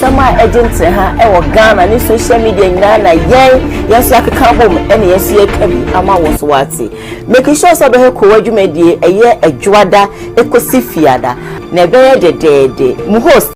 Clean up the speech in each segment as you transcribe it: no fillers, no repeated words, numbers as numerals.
asama agent ha e wo Ghana ni social media nyina na yen so akeka bom ene yesi akabi ama wo so wate make sure so be Koowaa dwumadie eye adwada ekosi fiada na be ye de mu host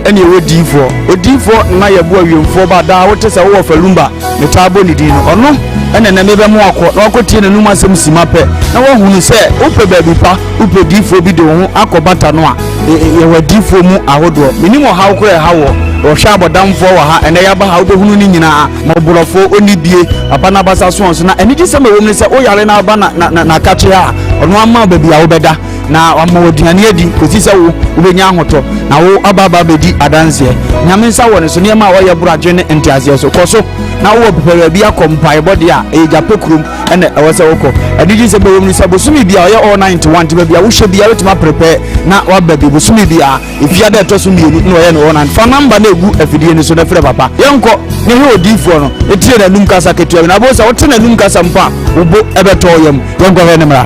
Any D4 na ye bo awemfo ba da wote se wo falumba ne tabo ni din ono ene na mebe mo akọ na akotie nanum asem simape na wo hunu se ope baabi pa ope D4 bi de ho akobata no a ye wa D4 mu ahodo minimo ha kore ha wo hwa abodamfo wa ha ene ya ba ha obehunu ni nyina ma oborofo onibie papa na basa so na eni gi se ma wo mu se o yare na aba na kache a ono ama baabi a wo beda na amawaduane adi kosi se wo ubenya ahoto na wo ababa bedi adanse nyame nsa wo ne so ne ma wo ye buradwe ne ntiase so koso na wo pepere bia kompai body a ejape krum ene ewo se woko adiji se bewom ni se bosumi bia ye all 91 ti bia wo hwe bia wetima prepare na wa babi bosumi bia ifia da to so mienu no ye no one fa number na egu afidie ni so na frɛ papa yenko ne he odifo no etire na num kasa ketua na bo se wo tena num kasa mpa obo ebeto yam yenko he ne mra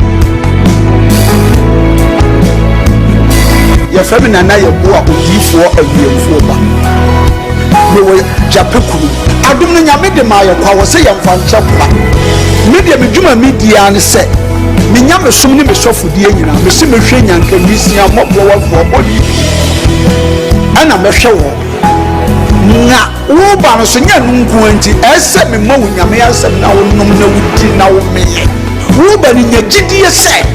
ya famina na ye bo a odifo awiemfo ba no japekuru adum no nyame de ma ye kwa wo se ye mfa nchekwa media medwuma media ne se me nyame som ne me sofodie nyina me se me hwe nyanka misia mobbo wa fo bodi ana me hwe wo na wo ba no so nya nunku anti ese me ma wo nyame asem na wo nom na wudi na wo meye wo ba ni nya gidie se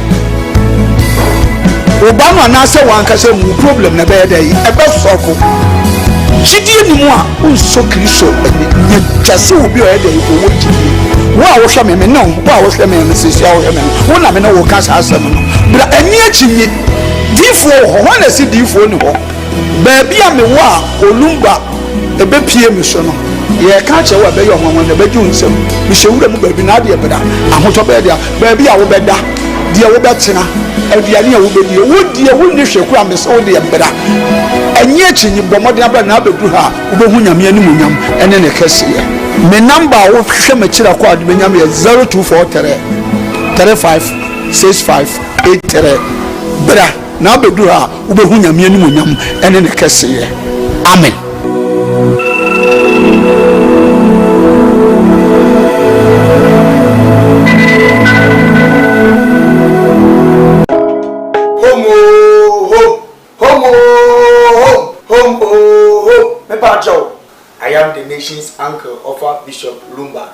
Obama na se wanka se mu problem na be dey e be sofo gidie ni mu a unso kristo nya tase obi o e dey ko wo gidie wo a wo hwe me no wo a wo hwe me se sia wo hwe me wo na me no wo ka sa asem no bra ani achinye difo ho na si difo ni ho ba bia me wo a olumba e be pie me so no ye ka che wo be yo nwanwa na be ju nsem me hewura mu ba bi na de beda ahoto be dia ba bia wo beda dia wo betena aduane a wo bedi wo die wo ni hwe kura me so wo de beda enye achinyi bomode aba na abedu ha wo be hu nyame ani munyam ene ne kase me number wo hwe me kira kwa de nyame 0243 356583 bra na abedu ha wo be hu nyame ani munyam ene ne kase amen. I am the nation's uncle of Bishop Lumba.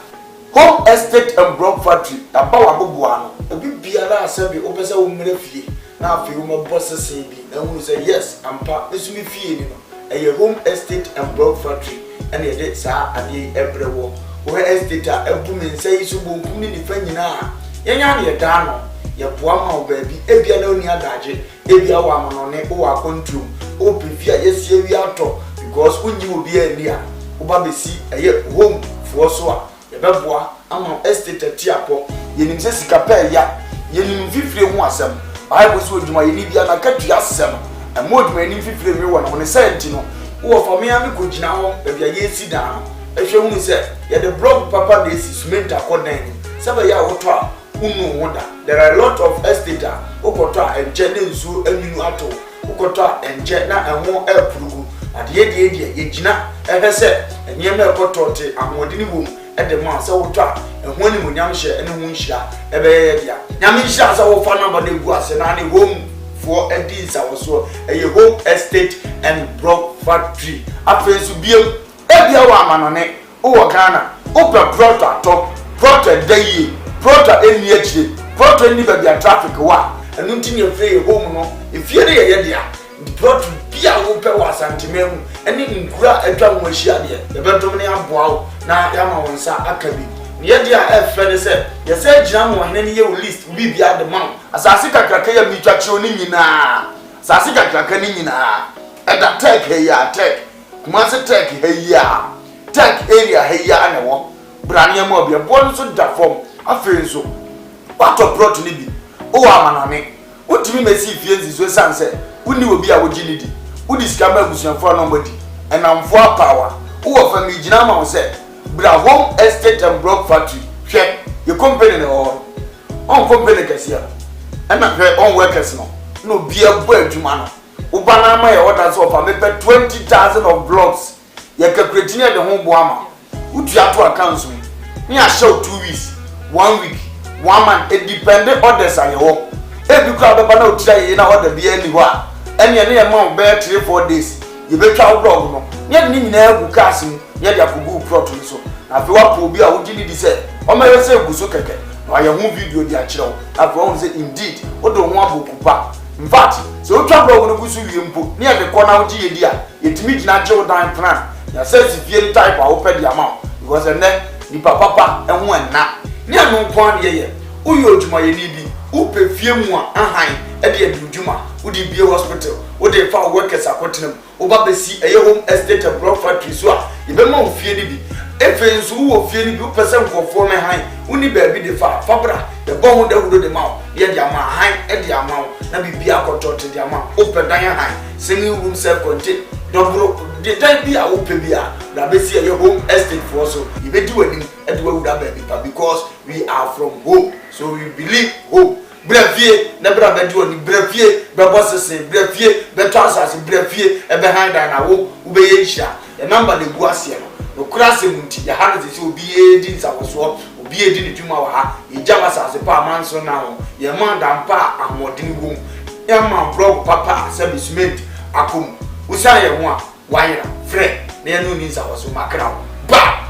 Home estate and block factory. Abawa bobuano. Ebi biara asabi opese wo mre fie. Na afi wo me boss se bi. Na hu say yes, ampa esumi fie ni no. Eye home estate and block factory. And ye de sa ade ebrewo. Wo estate a ebu me nsai so bonkum ni nifa nyina. Yenya ne ye da no. Ye boa ma wo ba bi. Ebia na oni adaje. Ebia wo amono ne wo akontrum. O prefia yesie wi ato. Because when you will be a near Ubabesi a year home for so a beboa among estate at Tiapo, Yenim Sicapel ya, Yenim 51. I was with my Libyan Catriasam, and more than 51 on a sentino, or for me, I'm good now, if you sit down. If you only said, yet the blog papa this is meant according. Sabaya Otra, Uno wonder. There are a lot of estate, Okota and Jennings and Minuato, Okota and Jenna and more air prugu. At the end, ye gina, ever said, and ye never portrayed a modern womb at the man so trap, and when you yamsha and winsha, a bear. Yamisha, our fan number the was and any home for a deeds I was so a home estate and block factory. After to be a woman on it, oh, Ghana, open prota top, prota day, prota any HA, prota never be a traffic wa, and until you play home, if you're there, brought to be a whoopper was antimem, and in Kura a drum was shadia, the bedroom near Bow, now Yama Sa Akabi. Near dear F. Freddy said, yes, said Jam one any year list will be at the mount. As Asika Krakaya Mitrationina, Sasika Krakanina, at that tech, hey, tech, Master tech, hey, ya, tech area, hey, ya, and a walk. Brania Mobia, born so that form, I feel so. What a brought to Libby? Oh, Amaname, what do we may see fields is sunset? Who will be our Ginity? Who discovered for nobody? And I'm for power. Who of a Mijinama said, Bra home estate and block factory. Check your company or on company Cassia. And not her own workers no be a boy to man. Ubana my orders of a maybe 20,000 of blocks. You can create the home boama. Would you have to account me? Me a show 2 weeks, 1 week, 1 month, independent orders are your every crowd of no try in order be anywhere. Any amount bear 3-4 days. You better blog no. Yet need never casting, yet you could go properly so. After what will be a would you say? Or may I say, Gusukeke? Or your home video, dear child. After all, say indeed, what don't want to back. In fact, so trouble on the Gusu input near the corner of Gia. It meets natural time plan. You says if you type, I open the amount. Because a neck, the papa, and one now. Near no point here. Who you to my need? Who pay few more and high at the end of Juma? Would it be a hospital? Would they find workers at Cottenham? Over the sea, a home estate and block factory. So, you be more fearly. If it's who will fear you, person for former high, only baby the Fabra, the bone that would do the mouth, yet the amount high at the amount, and be a control to the amount, open dining high, singing room self contained. Don't broke the time be a open beer, that be see your home estate for so. You may do anything at the way with that baby, because we are from home, so we believe home. Brevier, never have do any brevier, bosses, brevier, the trousers, brevier, and behind an hour, Ubeisha, the number the Guasiano. No crassim, the hands will be a din was swap, will be a din to my Jamas as a par man so now, your man and pa and more din room. Young man broke papa, service mate, Akum, Usaya one, wire, Fred, near no needs I was so my crown. Bah!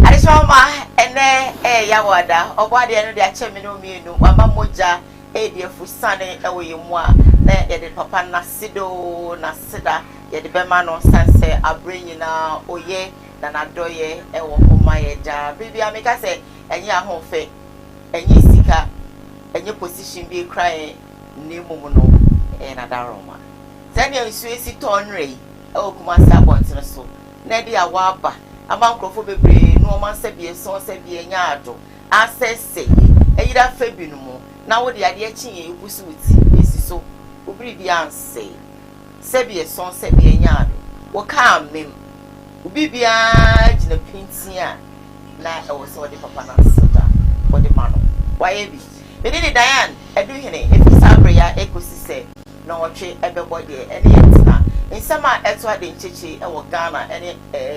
I saw my and Yawada, or why the end of the Chamino Mino, Mamma Moja, a dear Fusane, away in one, then the papa Nasido, Nasida. Ye de bema no sanse abrenyi na oye na nadoye e wo homa ye ja bibi ameka se enye ahofe enye sika enye position bi cry ni mumu no e na daroma tani ensu esi tonre e wo kuma sa bontin so na dia waba amankrofo bebre no man se bi so se bi enya ado asese eyira febi no mu na wo de ade chi ye busu uti esi so obri bi anse Sebi a son sebi a yard. What calm him? Ubibia in a pintia. Na I was so the papa for the man. Why be? But in Diane, I do him if it's Sabria ecosystem. No tree everybody any na. In summer, that's why they chichi or Ghana any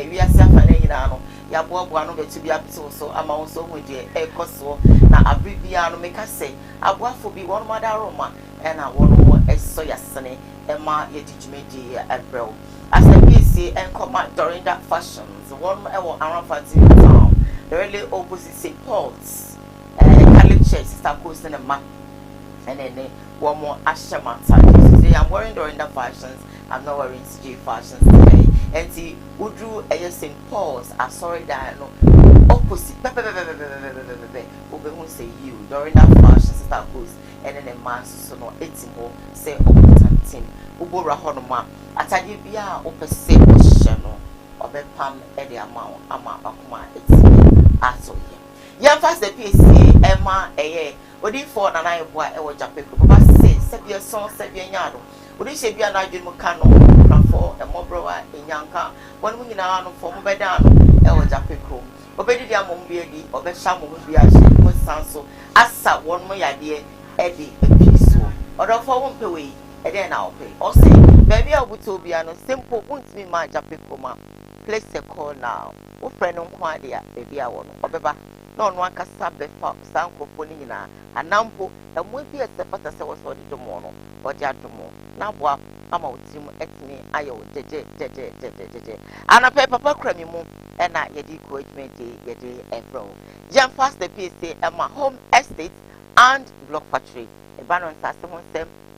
we are suffering in ano. Ya bob one of to be up so amount so with the ecoso. Na abibiano make us say, I want to be one mother Roma and I want more a soya sunny. Emma Yedijmeji April. As a PC and command during that fashions, one around Fancy town, the really opposite St. Paul's, Catholic Church, Sister Coast and a map, and then one more Ashamata. Today I'm wearing during the fashions, I'm not wearing CJ fashions today. And see, who drew a St. Paul's, I sorry that no opposite, who say you during that fashion, Sister Coast, and then a man so no 18 more say team ubora honoma ataje bia opese ohyeno obepam e de amount ama akoma eti aso ye ya fast the PC ema eye odi for na na boa e wo jape ko baba se bia son se bia nyado odi she bia na adwemu ka no na for e mobrowa enyanka won mu nyina no for mo beda no e wo jape ko obedi dia mo bia di obehya mo bia she mo sanso asa won mo yade e di episo odo for won pewe and then I'll pay. Or say, baby, I would be no simple, won't me my Japicoma. Place a call now. O friend on Quadia, baby, I want. Obeba, no one can stab the sound for Ponina, and Nampo, and won't be a separate as I was for the tomorrow, or Jatomo. Now, what I'm out to me, I owe JJ. And a paper crummy moon, and I yet equate me, yet April. Jump fast the PC at my home estate and block factory. A banner and Sassamon.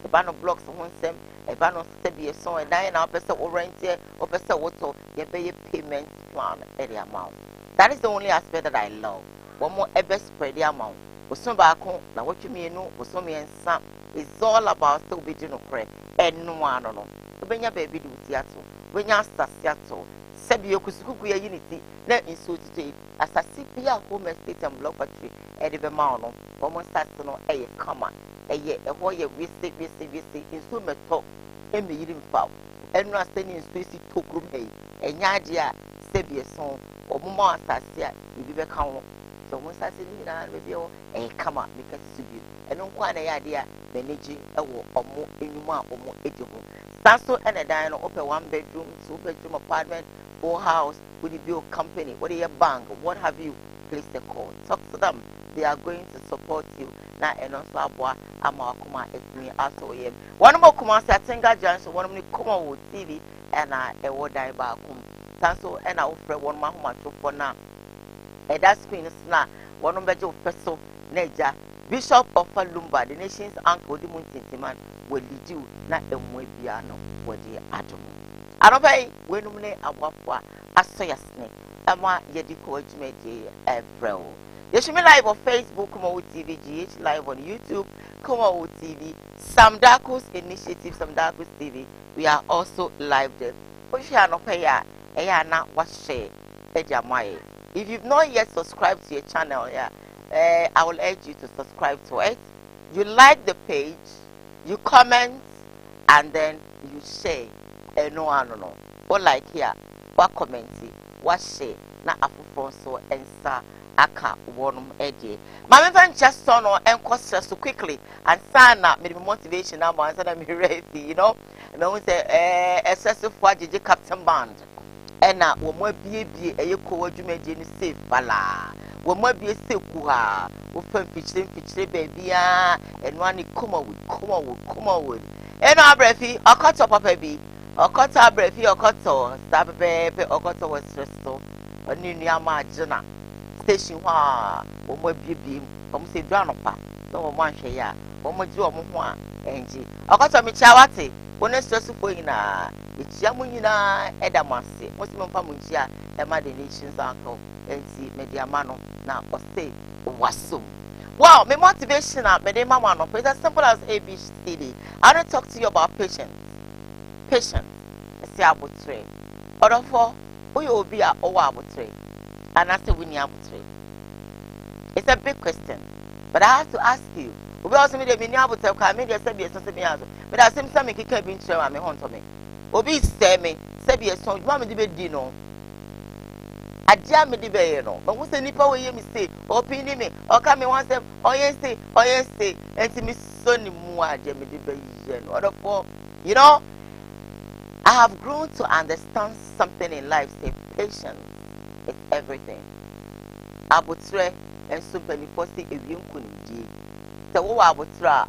The banner blocks on them, a banner be a song, and 9 hours or rent here, or person auto, you pay a payment plan at the amount. That is the only aspect that I love. One more ever spread the amount. Was some back home, now what you mean, no, was some and some. It's all about still be doing a and no one, no. When your baby do theatre, when you're Sassiato, Sabio Kusukuya unity, let me so today, as a CPR home estate and block factory, Eddie Bemano, almost starts to know a command. Eye ehoye wisi inso meto eme yiri mfa enu aseni inso esi tokrum hey enyaje a sebie son omuma asase a bibi be ka ho so mo sa se ni na be o kama because to be eno kwa na ya dia manage ewo omo enwuma a omo edi ho sanso ene dan no open 1 bedroom 2 bedroom apartment or house with the bill company what your bank what have you, place the call, talk to them, they are going to support you na eno so aboa ama akoma ekuni aso yem one more kuma sa tinga janso one more kuma wo TV ena ewo dan ba akum sanso ena ofre one ma homa tofo na that screen is na one of the person Neja Bishop of Lumba, the nation's uncle, the Muntintiman, will lead you not a Mwebiano, what the Adam. I don't pay when you a wafwa, a soya snake, and what ye decoy made a bro. You should be live on Facebook, Koowaa TV, GH live on YouTube, Koowaa TV, Sam Darkus Initiative, Sam Darkus TV. We are also live there. If you are not pay, not what share, if you've not yet subscribed to your channel, I will urge you to subscribe to it. You like the page, you comment, and then you share. No. Or like here, what comment, what share, na afufonso ensa aka wonum edie. My friend just turn on and cost so quickly and sana me motivation now and say me ready, you know. And I say excessive for JJ Captain Band. Ena wo mo biebie eyeko adwumadi ni safe bala wo mo bie seku ha wo fam fichire baabia eno ani come with eno abrafi okoto papa bi okoto abrafi okoto sabepe okoto was resto oni nu ama agina station ha wo mo biebie wo mo se duano pa no wo mo anhwe ya wo mo ji wo mo ho a enji okoto mi chiawate wona stress fo ina etia mu nyina edamase mosi mompa mu ntia e ma the nations uncle enti mediama no na ose wasum. Wow, my motivation me dey mama no it's as simple as ABCD. I want to talk to you about patience. Patience say abotre odofo oye obi a owo abotre and I say we ni abotre. It's a big question, but I have to ask you. Obi also me dey me ni abotre ka me dey say be so say me aso but I say me kika bi ntre me honto me obi say me say be so dwa me dey di no adia me dey be no but who say nipa we ye me say opini me o ka me wan say oyen say enti me so ni mu adia me dey be ye no odofo you know I have grown to understand something in life, say patience is everything. Abotre and super niposi ewiem kunimdie say wo abotra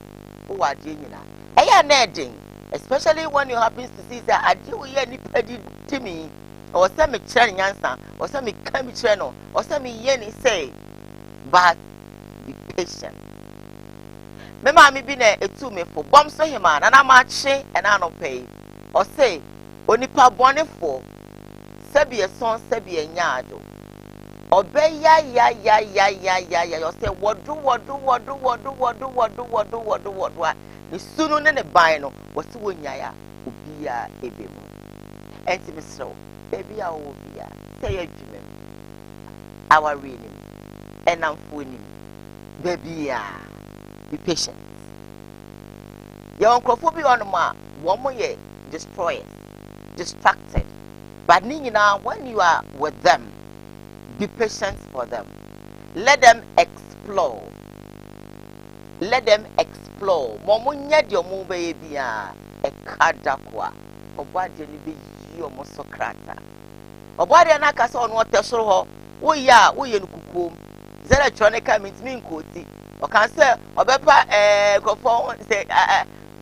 wo ade nyina eya na edin especially when you happen to see that ade wo ye nipa di me or say me kire nyansa or say me ka me kire no or say me ye ni say but be patient. Me ma me bi na etu me for bom so hima na na ma che and na no pay or say onipa bonefo sebi eson sebi enyaado obe ya you say wodu ni sunu ne ne ban no wose wonyaya obi a ebemu enti misro baby a obi a say adwuma our reading enamfo ni baby a be patient your nkrofo bi on ma wo mo ye destroyers distracted but now when you are with them be patient for them. Let them explore. Momunya di omu baby a kadakwa. Obade ni be yi omo sokrata. Obade na kasa onu otesoro ho. Wo ye nukukom. Zera chronica means me nkoti. O kan say obepa gofo say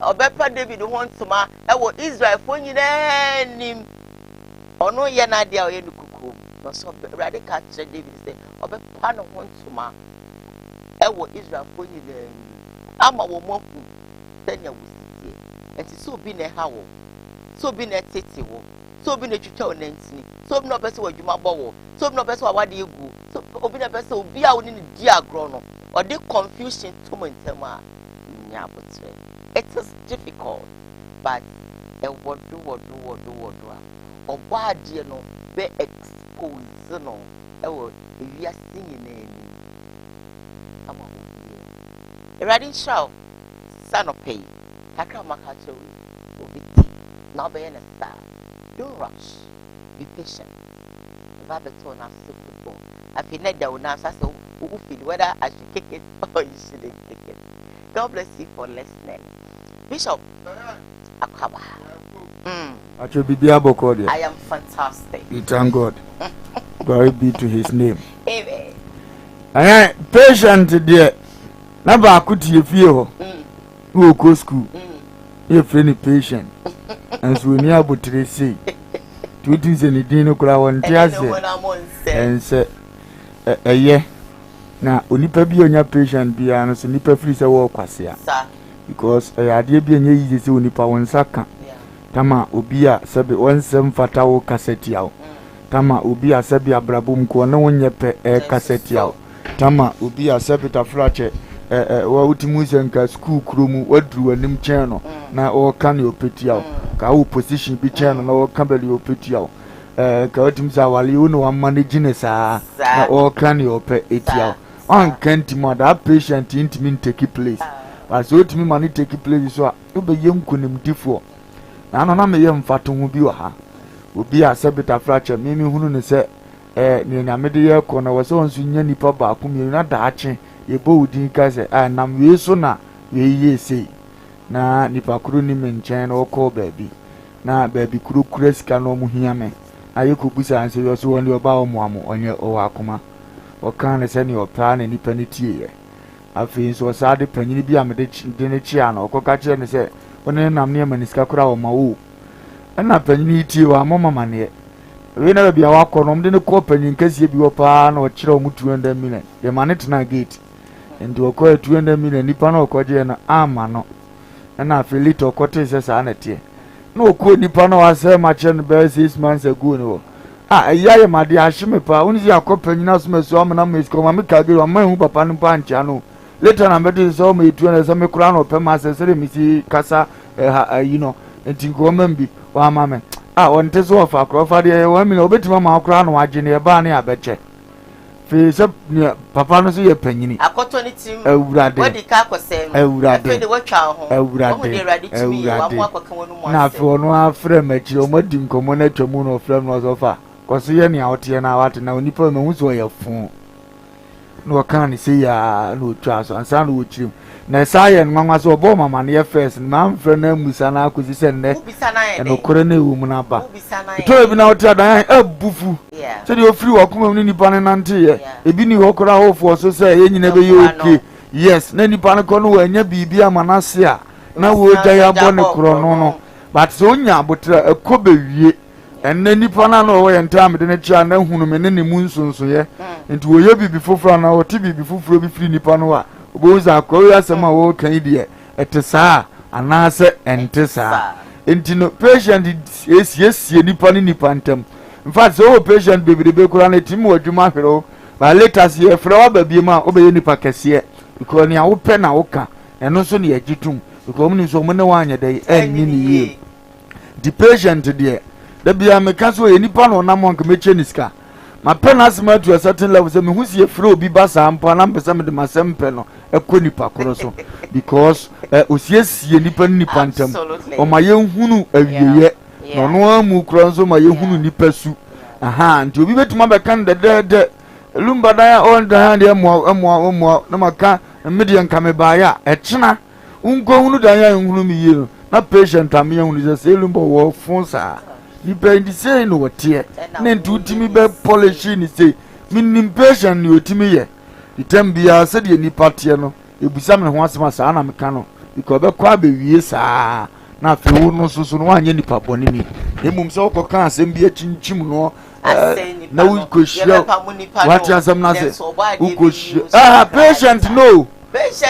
obepa David hontuma e wo Israel fo nyina nim. Ono ye na dia o ye nukukom. No so radical David say obepa no hontuma e wo Israel fo nyina ama wo moku tanya wusitie. Enti so bi na ha wo. So bi na tete wo. So bi na twitwa wo nantini. So bi na pese wadwuma bɔ wo. So bi na pese wawade egu. So obi na pese obi a wo ni di agro no. Or the confusion to mentema nyabotre. It is difficult, but e wodu obade no be expose no e wo ewiase nyina ni ama obi ready show son of pay kakra maka chewi obi now be na star don't rush be patient ba beto na so football afi na da una sa so whether I should kick it or you shouldn't kick it. God bless you for listening. Bishop Akwaba. I am fantastic. We thank God. Glory be to his name. Amen. Patient dear. Never I could see you. Who go school. If any patient. And so we near but to say. 2 things in the dinner could I want to and say, a year. Now, only be on your patient be honest and nipper free a walk was here. Because a idea being easy to nipper one second. Tama ubia sabi 17 fatawo kaseti yao. Tama ubia sabi abrabum kwa na wonyepe kaseti yao. Tama ubia sabi tafrache wa utimuze nka school krumu wadru anim cheno na o kan opeti yao. Ka u position bi cheno na o kambeli opeti yao. Ka otimza wali uno wa managing sa na o kan opeti yao. On kanti mo that patient intimi take place. But so ultimate money take place so ube yem kunim difo. Na me yem fatu hu bi wa ha obi a sabita fracture mimi hunu ne se ni na me de ye ko na wo so nsu nya nipa ba ku mi na da ache ye bo udin ka se nam we so na we ye sei na nipa kuru ni me nchen na okọ baabi na baabi kuru kura sika no mu hia me aye ko busa anse yo so woni oba o mu amo onye o akoma o kan ne se ni o pa na nipa ni tie ye afi so sa de panyini bi a me de ne chi ana okoka che ne se one nam ne maniska kura o mawo na panyini tie wa mama ne we na bia wa kono mde ne ko panyin kasie bi wo pa na o kire o mu 200 million ye mane tena gate ndi o ko 200 million nipa na o ko je na ama no na afilito o ko te se sa na tie na o ko nipa na wa se ma che no be 6 months ago no iya ye ma de ahime pa unzi akopanyina so meso am na mesko ma me kage o ma hu papa no pa ancha no later na me so me 200 so me kura no pe ma se sere mi si kasa you know ntinko mambi wa mama on te so of akrofa de 1 million obetima ma akra no agye ne ba ne abeche fe se papa no so ye panyini akoto ni tim wodi ka akosem awurade de watwa ho awurade de awurade timi wa mo akoka wonu mo na fe ono afre machi o madi nkomo na twamu no frem no so fa koso ye ne awote na awate na onipa ma hu so ye fun no kan ni se ya no twa so ansa no wochirim na saye nwanwa so obo mama na ye first na mfre na musa na akosi se nne no kore na ewu mu na ba to ebi na wote adan abufu se de ofiri wakoma ni nipa ne nante ye ebi ni hokora hofo so se ye nyina be ye okay yes na nipa ne kono wa nya bibia manase a na wo gya ya bo ne kro no but so nya abotra ekobe wie enne nipa na no wo ye ntam de ne chia na hunu me ne mu nsonso ye enti wo ye bibi foforo na wo ti bibi foforo bi firi nipa no a oboza akọ asema wo kan die etesa anase entesa entino patient esie nipa ni nipa ntam in fact so patient bebirebe kura na timu adwuma hwero ba latest ye fra wa ba biem a obeye nipa kese because ni awo pe na wo ka eno so ne agitum because omni so mo ne wanya dai enni ni ye the patient die da bia me ka so ye nipa no na mo nka meche ni ska ma pen asma to a certain level say me hu sie fra obi ba sa ampa na mpesa me de masempe no ekoni pa koro so because osiesie nipa nipa ntam o ma ye hunu awieye no no amu kro so ma ye hunu nipa su aha nti obi betuma be kan de lumba da on da hand ye mo na maka median kame ba ya echina unko hunu da ya hunu mi ye na patient am ye hunu say lumba wo fun sa nipa ndi say no wote na nti utimi be polish ni say min patient ni otimi ye itambia se de nipa tie no ebusa me ho asema sa na meka no because be kwa be wie sa na fe wo no so no anye nipa boni ni emum se okoka asem bi achinchim no na we ko shia what asem na se we ko shia patient no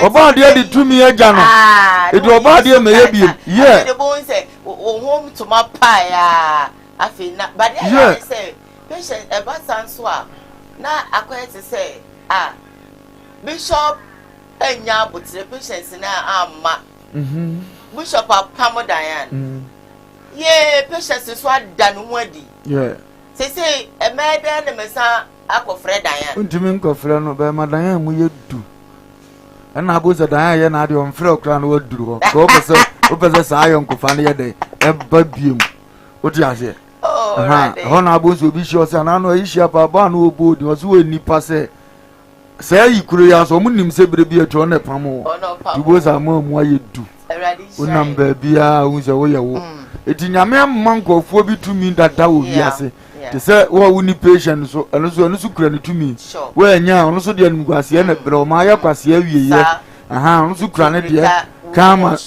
oba de di tumi agya no e do oba de me ye bi yeah de bon se o home to my pa afi na but I say patient e ba sanso a na akwete say Bishop enya butre patience na amma Bishop apamo Diane ye patience so ada no wadi say e mede na mesa akofre Diane untimi nkofre no be ma Diane mu yedu na abuza Diane ye na ade on fre okra no waduru ho ko opese sa ayon kofa ne ye de e ba biem oti ase ho na abuza obi shi o se na no yi shi apa ba no obodi o so we nipa se say ikuru ya so munim se berebi eto na pamo because amamu ayedu unam ba bia unse wo ye wo eti nyame amman nkofo bi tumi dada wo wiase te se wo wuni patient so eno so kura ne tumi wo anya ono so de animguase na bere o ma ya kwase awieye aha ono so kura ne de kama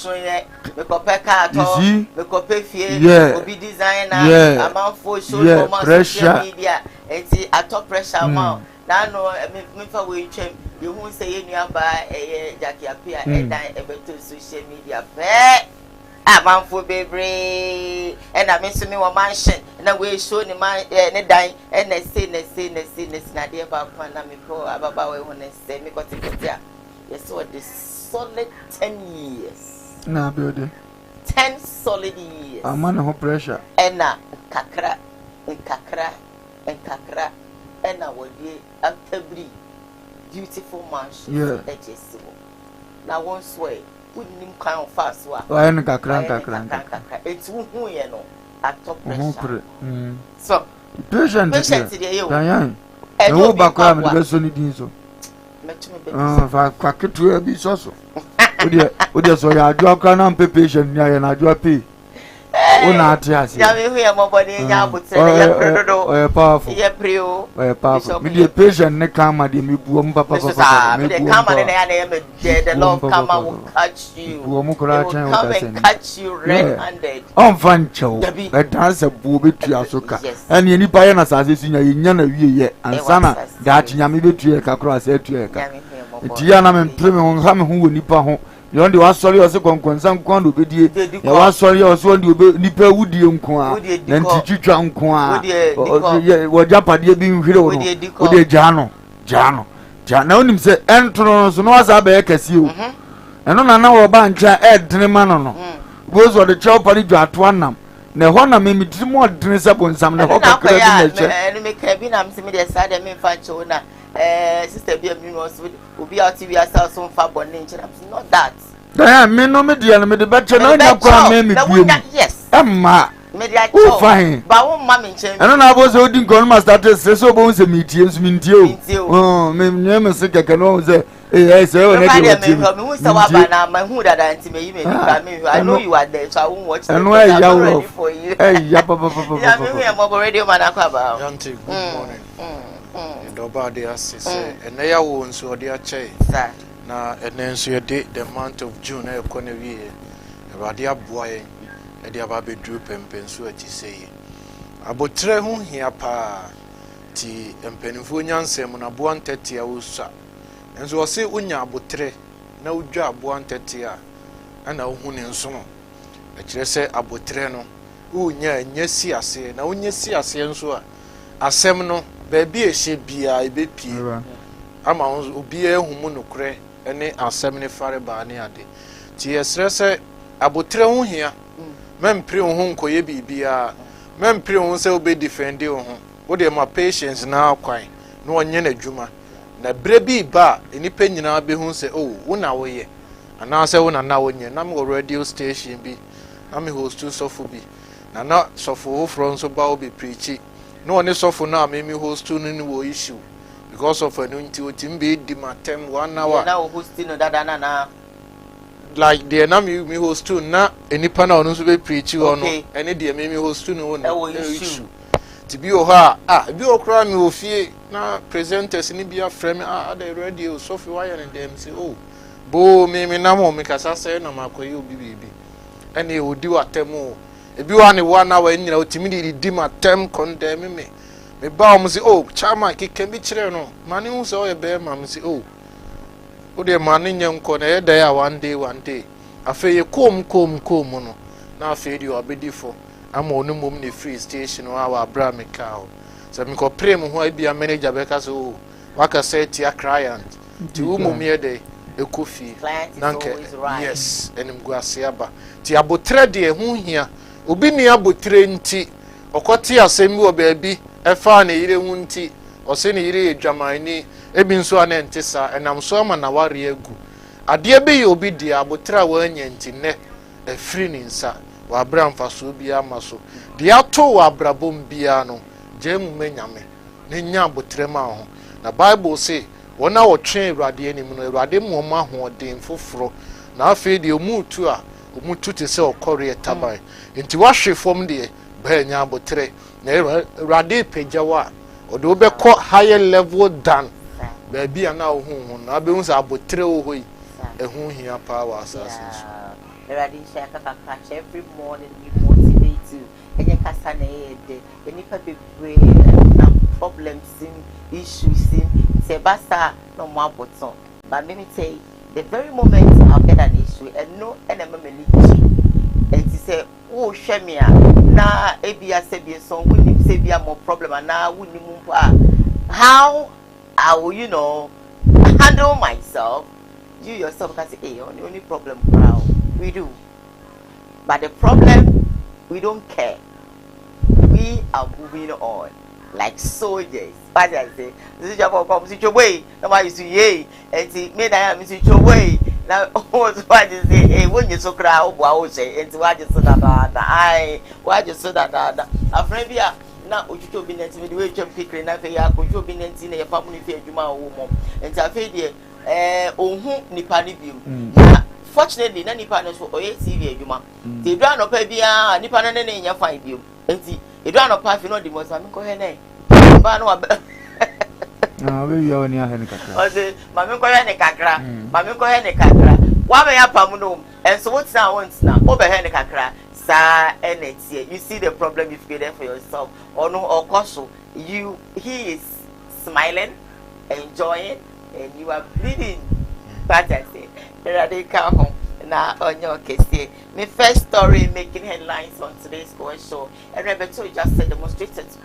Bekopeka to bekopefie obi designer amanfo show for social media enti atop pressure ma na no me fa we twem you hu say you aba Jackie Apia edan ebeto social media pe amanfo bebre na me so me wo mansion na we show ni man ne dan na say na de ba kwa na me ko ababa we hu ne say me kotikoti yes what this solid 10 years. Na building 10 solid years. I'm under pressure. Ena kakra. Ena wodi after beautiful mansion. Yeah. Now once way, we nim kind of fast wa. Oh, ena kakra. It's who ye no at top pressure. So patient there you. Yan. And wo bakwa me be so ni din so. Fa kwaketu abi so. Odi so ya adwo akra na patient ni aye na adwo pay. Una atiase. Ya me hu ya mobody nya abutere ya predodo. Powerful. Ya prio. Powerful. Me the patient ne kama de me buo papa. Me the kama ne ya me the love kama will catch you. Buo mu kura chan come and catch you red-handed. On fan chow. E dance buo betu asoka. Eni nipa ye na sase sunya ye nya na wie ye. Ansana da achinya me betu e kakro ase etu e ka. Ti ya na me mpre me ho ha me ho wo nipa ho. You ndi wasori ose konkonsa nkon do bedie ya wasori ose ndi nipa wudie nkon a na ntitwitwa nkon a wo japade bi nhwire wo wo de jano na onim se entro so no asa ba yakasi o eno na wo ba ncha edene ma no gozo de chopari dwato anam na ho na me mitiri mo odene se bonsam na ho kakra bi na che eno me ka bi na mse me de sa de me fa che na sister bi am no so obi out we asa so fa bonne nchira not that da me no me dia no me de beche na nya kwa me biem yes emma me dia cho fine ba wo ma me nchem eno na bo se odi nkon ma start stress so bo se metie nso mintie o me me se keke no se se o na de me hu se wa ba na ma hu dada nti me yi me ka me I know you are there so I won't watch eno ya wo ya papa ya me hu ya mo radio man akwa ba good morning Doba de assise ene ya wo nso de ache na ene nso ye the month of June e ko na wie Awurade aboa ye e de aba bedru pempen so ati sei abotre ho hia pa ti empenifo nyansem na boa ntete a wosa enso wo se onya abotre na udwa aboa ntete a ana wo hu ne nso no e kire se abotre no onya nyasi ase na onyasi ase nso a asem no baby ehye bia ebepie ama obi ehumu nokre ene asem ne fare ba ne ade ti esre se abotre ho hia mempre ho nkoye bibia mempre ho se obe defend ho wo de ma patience na akwan na onye na dwuma na bre bi ba enipa nyina be hu se oh wo na wo ye ana se wo na wo nye na me radio station bi na me host sofu bi na sofu ho from so ba obi preach no one suffer now me host to no issue because of an intimate di matem 1 hour now hosting no dada na like the na me host to na enipa na onu so be preach on no ene de me host to no issue ti bi o ha bi o kra me ofie na presenters ni bia frame the radio sofi wire and them say oh bo me na mo me kasa say na makoyi obi bibi ene odi watemo ebi wa ne 1 hour nyina otimi di matem condemn me ba o say oh chama kike bi kire no mane hu say o ye be ma me say oh o de mane nyam ko na ye da ya one day afa ye kom no na afa di obedifo ama onu mom ne free station wa abra me ka o so me ko pray mu ho abia manager be ka so waka say ti a client ti wo mom ye de ekofi nanke yes enim guase aba ti abotre de hu hia obi ni abotre nti okote asemi wo baabi efa na yire hu nti ose ne yire edwamani ebi nso ana ntisa enam so ama na ware agu ade be ye obi dia abotre a wanya nti ne efiri ni nsa wa abra mfaso bia maso dia to wa abrabom bia no jemu menyame ne nya abotre ma ho na bible say wona wo twen awurade anim no awurade mo ma hoɔden foforo na afei de omutu a omutu te sɛ ɔkɔre taban nti wahwe fam de ba nya abotre na awurade pagyawa ɔde wo bɛkɔ higher level than baabi a na wo hu na abɛhu sɛ abotre wo hɔ yi ɛho hia power asase so awurade nhyɛ kakaka every morning we motivate you enye kasa na yede enipa bebre na problems in issues in se basa no mo aboton but let me tell you the very moment I get an issue and no enema mani and ti say wo hwe me a na ebia se bi so woni se bia more problem na woni mu how I will handle myself. You yourself can say hey only problem now we do but the problem we don't care. We are moving on like soldiers. But I say, this is your come to your way. Nobody is ye. And see, me that I am to your way. Now, what you say? Hey, when you so cry, what say? And why you so that? Why you so that? A friend here. Now, you be net with the way you pick. Na fe ya ko you be net in your family fe adwuma wo mom. And ta fe de ohun nipa ni biom. Fortunately, na nipa no so oye TV adwuma. Te dwa no pa bia nipa no ne nya fine biom. Enti edwa no pa fi no di mo sa me ko he nei. Ba no ah we yo ni ahe ne kakra. O se ma me ko he ne kakra. Ma me ko he ne kakra. Wa me ya pam no. And so what's now once now? Over he ne kakra. Sa enetie. You see the problem you've created for yourself. Or no or koso. He is smiling, enjoying, and you are bleeding. But I say they come home now on your case. My first story making headlines on today's Koowaa Show. And Rebecca just said demonstrators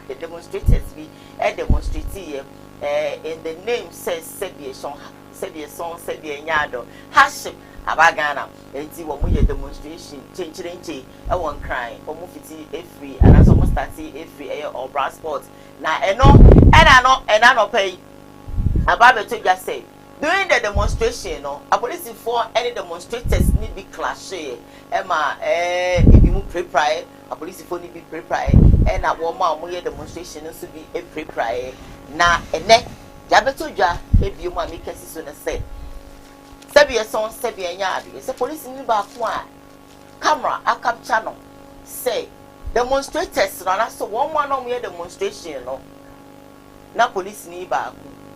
we demonstrating in the name says Sebie song Sebie Nyado Hashim Abagana and see what we demonstration change I won't cry almost free and as almost 30 free air or brass sports now and I know pay Ababe to just say during the demonstration, a police for any demonstrators need be clash. Emma, if you pre-prior, a police for need be pre-prior, and a woman where demonstration to be a pre-prior. Now, and neck, Jabatuja, if you want me to soon say. Sebia song, Sebia yard, it's a police in the back one. Camera, a cap channel. Say, demonstrators run us so one on where demonstration, now police need back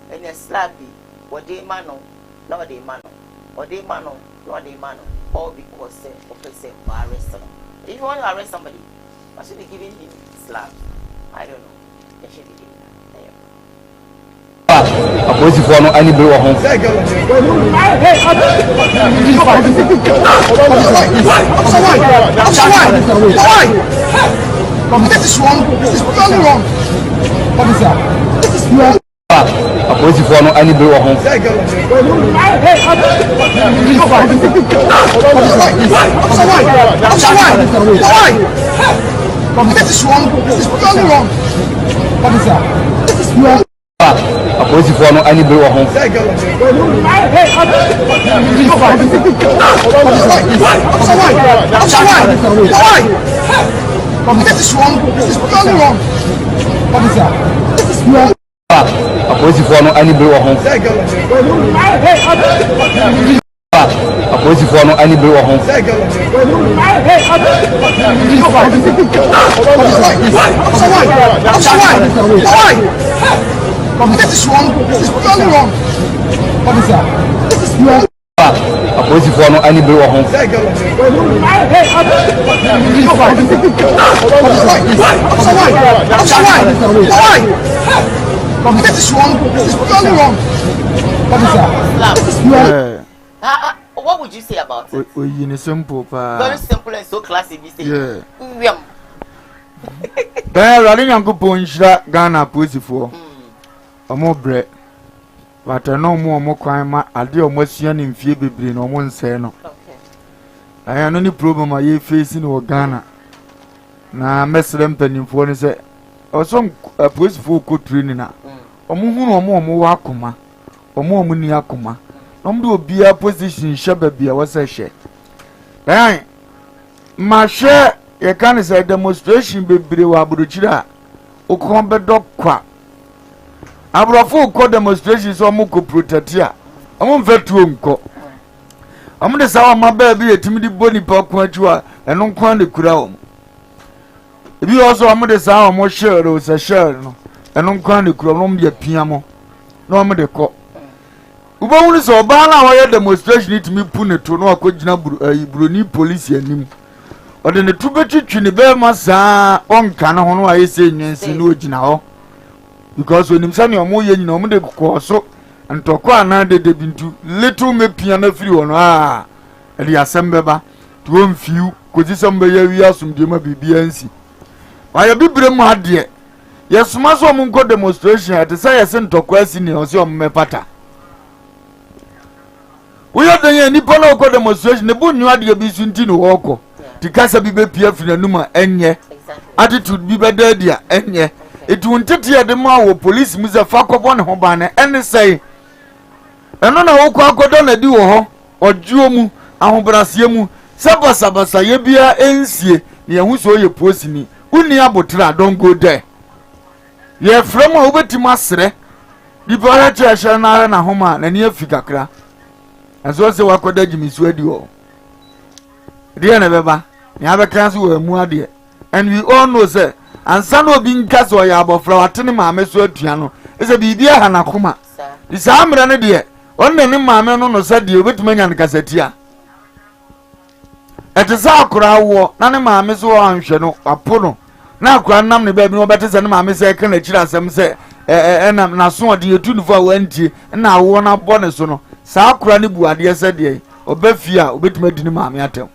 and a slabby. What they mano, no they mano, or they mano, no they mano, all because of person for arrest. If you want to arrest somebody, I should be giving him slap. I don't know. They should be giving him. A police for no any blue home. Why? This is wrong. This is totally wrong. What is that? This is wrong. A police for no any blue home. Why? This is wrong. This is totally wrong. What is that? This is wrong. A police for no any blue home. Why? This is wrong. This is totally wrong. What is that? This is wrong. A police for no any blue home. A police for no any blue home. This is wrong. This is totally wrong. What is that? This is wrong. A police for no any blue home. This is wrong. This is totally wrong. What is that? This is wrong. What would you say about it? Very simple and so classy. Yeah. Then running Uncle Punchla Ghana pussy for a more bread. But I know more crime. I do almost in Phoebe no one say no. I have any problem I facing or Ghana. Now, Mess them penny for say, or some pussy for good training. Or more Akuma, or more money Akuma. Do be a position shabby be a was a share. Hey, my share, you can't say demonstration be Wabuchida, or combat dog quack. abrofo ko demonstration so mo ko protect ya omo mfetuo nko omo de sawa maba bi etimi di boni pa ko atua eno nko de kura omo ebi also omo de sawa omo share o se share no eno nko de kura omo de pia mo no omo de ko uba woni so oba na wa demonstration itimi pu ne to no akogina buroni police anim ode ne tubetwitwi ne be ma saa onka no ho no ayese nyensi no ogina ho because when him say omo ye nyina omo de ko so ntoko ana de bintu little me pia na firi wono e de asembeba to mfiu kozi sembe ya wi asumdie ma bibia nsi waya bibre mu ade yesuma so omo nko demonstration ate say yese ntoko asi ne o se omo mepata we ya den ya nipa na ko demonstration ne bunyu ade bi su nti no woko tikasa bi be pia firi nanuma enye attitude bi be dadia enye etu ntete ya de ma wo police mu ze fa kobɔ ne ho ba ne ene sei eno na wo kwa akodo na di wo ho ojuo mu ahobrasie mu sabasa ye bia ensie ne hu so ye posini uni abotra don go there ye from a obetim asre di bara chesha na homa na ne afika kra aso se wakoda gimisu adi wo de na beba ne abeka so wa mu ade and we all know say ansa no bi nka so ya abofra watene maame so atua no ese bibia ha na koma di samra ne de onne ne maame no no sa de obetuma nya ne kasatia etesa akura wo na ne maame so anhwe no apo no na akura nam ne ba bi no betese ne maame se ka na kira asem se na so de etu no fa wantie na wo na bo ne so no sa akura ne buade se de obafia obetuma di ne maame atem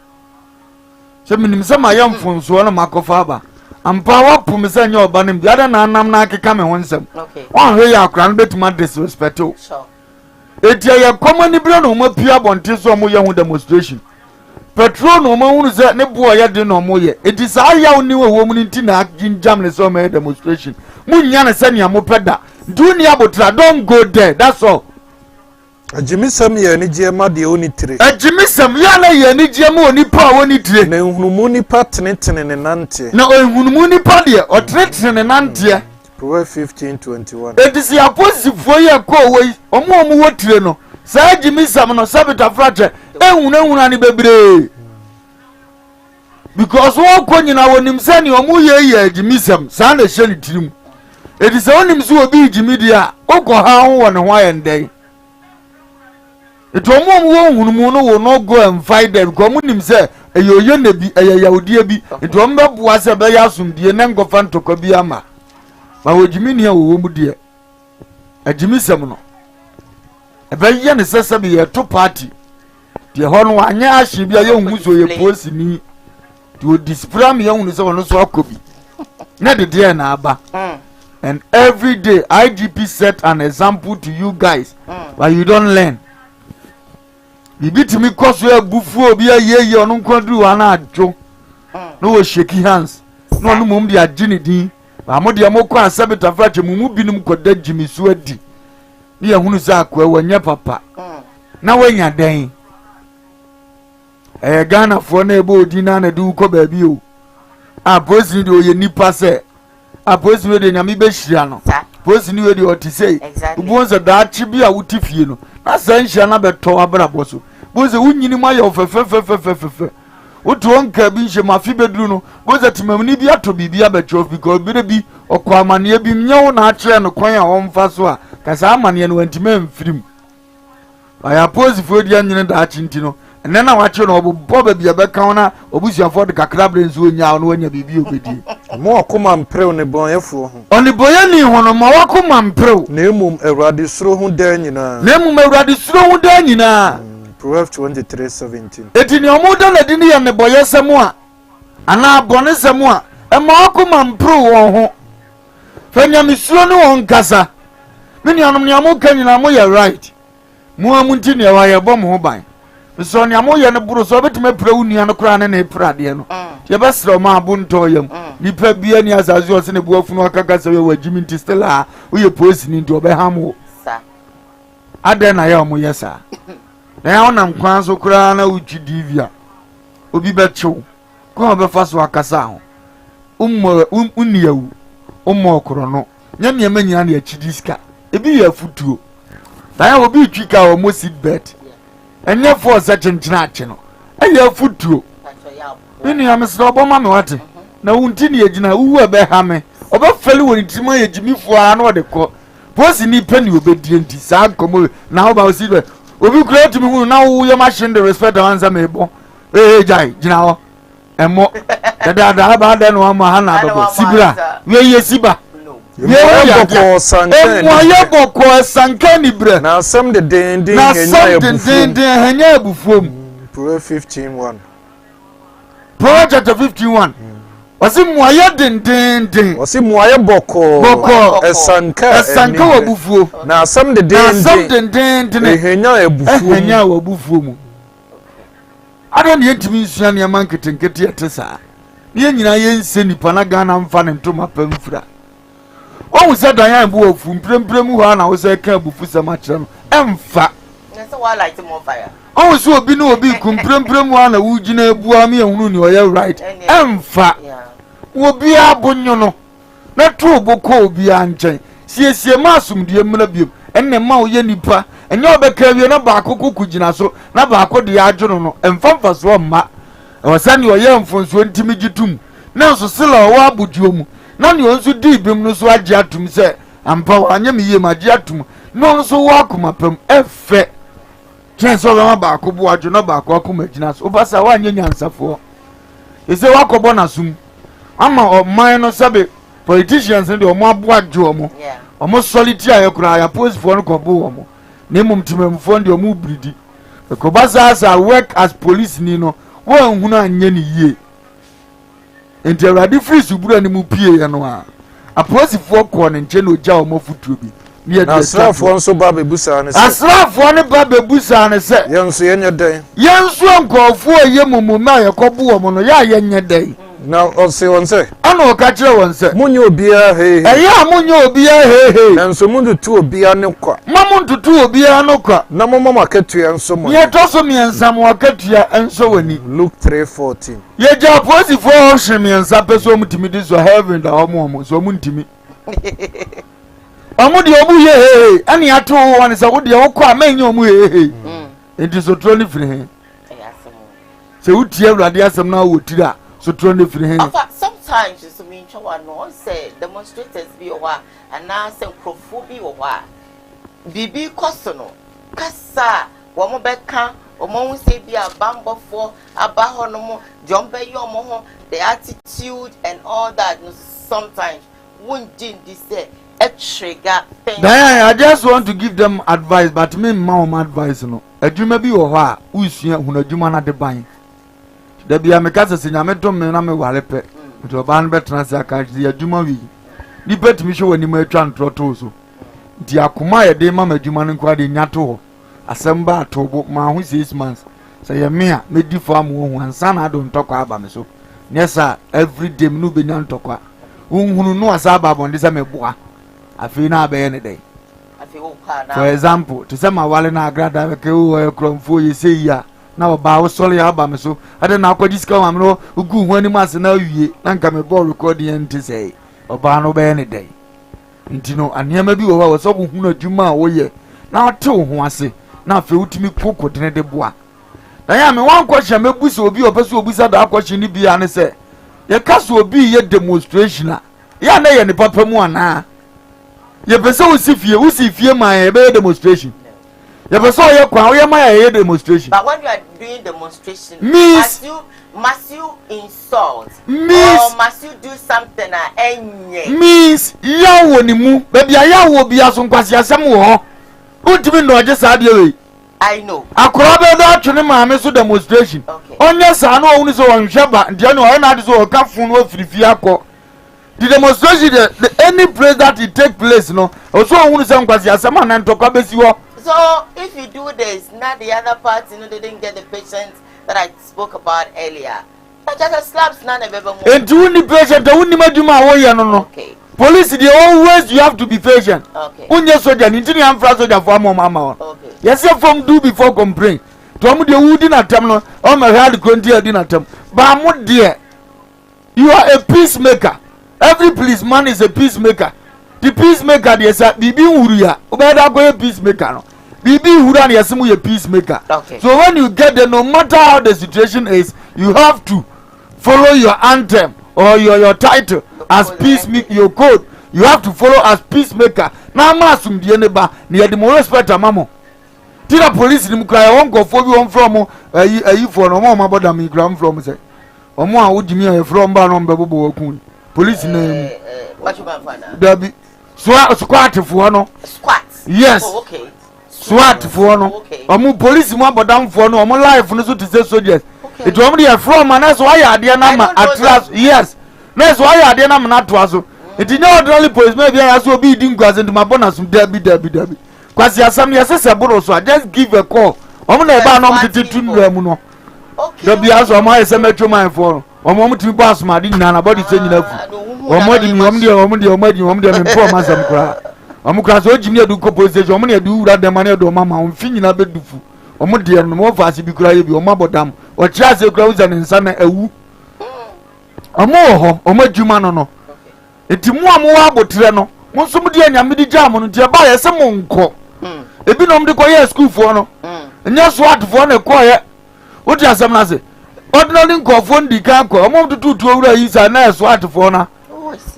se minim se ma yamfonso na makofa ba ampa wapu me se nya oba ne bi ada na anam na akeka me ho nsem won hwe ya akura no betuma disrespect o etia ya komani bra no mo pia bonte so mo ye hu demonstration petrol no mo hu se ne bo ya de no mo ye eti sa ya oni wo mu nti na jinjam ne so mo demonstration munya ne se ne mo peda dunia botra don't go there that's all ajimisam ye ni jema de oni tire ajimisam ya na ye ni jema oni pa oni tire na hunumu ni patene ne nante na hunumu ni pa de o tire ne nante Proverbs 15:21 edisi aposifo ye ko wei omo wo tire no sa ajimisam no sabita frache ehunahuna ni bebre because wo ko nyina wonim se ne omo ye ajimisam sa na hye ni tirim edisi onim se obi ajimidia okọ ha ho wo ne ho ayendai ito mo wo hunumu no wo no go and fight them because mo nim say eyoye na bi eyayawdie bi ito mo beboa se be ya asumdie na ngofa ntoko bi ama ma wojimi ne wo mu die ajimisem no ebe ye ne sese bi ye to party die ho no anya ahye bi ye hu so ye posi ni to dispram ye hu so wono so akobi na de die na aba and every day IGP set an example to you guys but you don't learn bibitimi koso abufu obi ayeye onu nkwadru ana adwo no wo shake hands no no mum dia gini din ba mo dia mo kwa asabita frache mumu binum koda gimisu adi ni ehunu sa akwa wanya papa na wanya den Ghana fo na ebo odi na na du ko ba bi o aposi de oye nipa se aposi we de nyame be hia no posi ni we de otisei ubonza da chi bi a wutifie no na san hia na beto abrabo so boze wunyini ma ye ofefefefefefe wotu onka bi hye mafi beduru no boze timamni bi ato bibia becho because bi bi okwa amane bi nyewo na akere no kwan a womfa so a kasa amane no wantime mfirim aya posi fo di anyene da achi nti no ene na wache no obo ba bia beka wona obusuafo de kakra brenzu onya no wanya bibi obedi mo akoma mprew ne bonyefo ho oni boyani hono ma wakoma mprew na emum awrade suro ho dan nyina na emum awrade suro ho dan nyina Proverbs 23:17 eti ni omuda na dini ya ne boyesem a ana bonesem a e ma wakoma mprew wo ho fanya misuro ne won kasa mini anom ne amuka nyina mo ya right mu amunti ne wa ye bom ho ban so ne amoye ne buru so betume prewu nia no kra ne ne prade no ye besro ma abunto yam nipa bia ni azazi o se ne buafunu akaka se we wajimi nti stella uye posi ni nti obeham sa ade na ya omo yesa na ya onam kwan so kra na uchi divia obi bechew ko obefa so akasa ho unniyawu ummo okro no nya ne manyina na achidiska ebi ya futuo na obi twika o mo seat belt enye for such nchina ache no eya futuo ni ya mesro oboma me wate na wunti ne yegina wuwa be ha me obafeli woni tima yegimifo a na ode ko posi ni pani obedie nti sa komo na ho ba o seat belt obi kura timi hu na wo ye machine the respect answer me bo jai gina ho emo da ba da no ma ha na babo sibira we ye siba Boko sankani bre na some the den henya ebufuom Pro 15:1 Pro chapter 51 wasi muaye den wasi muaye boko esanka wabufuo na some the den henya wabufuom adon yentimi nsua ne man ketenkete yetesa ne nyina yense nipa na Ghana mfa ne ntoma pamfura o wusa dan bu ofu mpremprem ho na wo se ka bufu sama kire no emfa na se wa light mo fire o wusa obi na obi kumpremprem ho na wo gina ebuwa me ehunu ni oye right emfa wo bia bonyo no na to oboko obi anchen siesie masumdie mra biem enne ma wo ye nipa enye obeka wie na ba akoko gina so na ba akode ya adwono no emfa so ma o sani oye mfonso ntimi gitum na so sela wo abuduo mu na ne onso di bim no so agi atum se ampa wanye me yie magi atum no so wo akoma pam efe chenso ba ba akobo adwo na ba akoma gina so obasa wanye nyansafo ese wakobo na sum ama o man no sabe politicians ndi o mo abo adwo mo o mo soliti ayekura ya post for no kobo o mo ne mum timemfo ndi o mo bridi ko basa as work as police ni no wo nhunu anye ni yie enti awrade free subura ni mu pie ya no a aposifo ko ne nche no gya o mafutuo bi na asrafo nso ba bebusa ne se asrafo ne ba bebusa ne se yenso yenye den yenso nkofo ye mumu ma ye kobu o mo no ya yenye den na onse ana o ka kire wonse munye obia he eya munye obia he nanso mundu tu obia ne kwa mamundu tu obia no kwa na mama ketua nso mo ye toso mi ensam wa ketua enso wani Luke 3:14 ye ja posifo o hwemi ensa peso mutimi di so heaven da omo so muntimi omu di omu ye ani ato won se wo de wo kwa menye omu ye enti so tro ni firi he se utie awrade asem na wo tira so tro ni firi he sometimes so mean chowa no say demonstrators bi o wa ana say crofo bi o wa bibi kosono kasa wo mo beka o mo say bi abambofo abaho no mo jombe yo mo ho the attitude and all that no sometimes won't say a trigger thing. I just want to give them advice, but me mom advice no. Adwuma bi wo ha, usua hunu adwuma na de ban. Da bia me kasa se nyame to me na me ware pe. To ba no betra se aka di adwuma wi. Ni bet mi hwe wani ma atwa ntroto so. Di akoma ye de ma adwuma no kwa de nyato ho. Asem ba atobo ma ho 6 months. Say ye me a me di fam wo hu ansa na do ntokwa aba me so. Nyesa every day me no be nya ntokwa. Unhunu no asa aba bonde se me boa. Afi na be ne dey. For example, to say my wale na agrada ke o kromfo ye say ya na oba wo sole aba me so ade na akodi sika wa me no ugu hu ani mas na wie na nka me ball record ye nti say oba no be ne dey. Nti no anema bi wo wa so hu na dwuma wo ye na ote ho ase na afi utimi kokodene de boa. Na ya me wan kwahye mebusa obi opeso obusa da akwahye ni bia ne say ye kaso obi ye demonstration a ya na ye ne papa mu ana ye pese usifie ma ye be demonstration ye pese ye kwa ye ma ye demonstration. But when you are doing demonstration, Miss, must you insult Miss, or must you do something enye? Miss ya woni mu baby ya wo bia so nkwasi asem wo ho untimi ndo je sa de we I know akora be do atwene ma me so demonstration onye sa na ohunu so wonhwe ba ntia no o na ade so o ka fun no afirifi akọ. The demonstration, any place that it take place, no. Also, I want to say, because someone and talk about you. So, if you do this, not the other parts, you know, they didn't get the patients that I spoke about earlier. Not just a slaps, none of them. And to win the patient, I wouldn't imagine my way, no. Okay. Police, they always you have to be patient. Okay. When you're soldier, into I'm soldier for mama. Okay. Yes, you from do before complain. To me, the wood in a term, no. Oh, my hard country dinner term. But I'm dear. You are a peacemaker. Every policeman is a peacemaker. the peacemaker dey say bibi wuru ya obeda go peacemaker no bibi wuru and yesimu ye peacemaker. Okay. So when you get there, no matter how the situation is, you have to follow your anthem or your title as peacemaker, your code. You have to follow as peacemaker. Na masum die ne ba na ye mo respect amamo. Ti na police ni mu kra won go fo bi won from ayi for no mo boda mi gram from say. Omo a wodimi e from ba no mbebo wakun. Police na what you ban fana? Dabi. Squat for no. Squat. Yes. Oh, okay. SWAT for no. Omo police mo abodam for no. Omo life no so to say soldiers. It omo dey from and that's why ade na ma atras. Yes. That's why ade na ma na to aso. It is not only police maybe I so be din kwaze into my bonus dabi. Kwasi asam yes se boro so just give a call. Omo na e ba no mo tete tunu mu no. Okay. Dabi aso omo ese metro man for. Omo timi bo asoma di na body say nyina fu. Omo di me pro masam kra. Omo kra so jimi edu ko police station omo na edu ura dem na edu mama on fi nyina bedufu. Omo de no mo fa se bi kra ye bi omo abodam. O kira se kra uza ne nsa na awu. Omo ho omo adwuma no. Eti mu amu wa abotre no. Mo so mu de anyame di jam no de ba ye se mo nko. Ebi no mo de ko ye school fo no. Nya SWAT fo na ko ye. Wo di asem na se. Ordinary nkofo ndi kan ko omo tutu owura yi sa na SWAT fo na.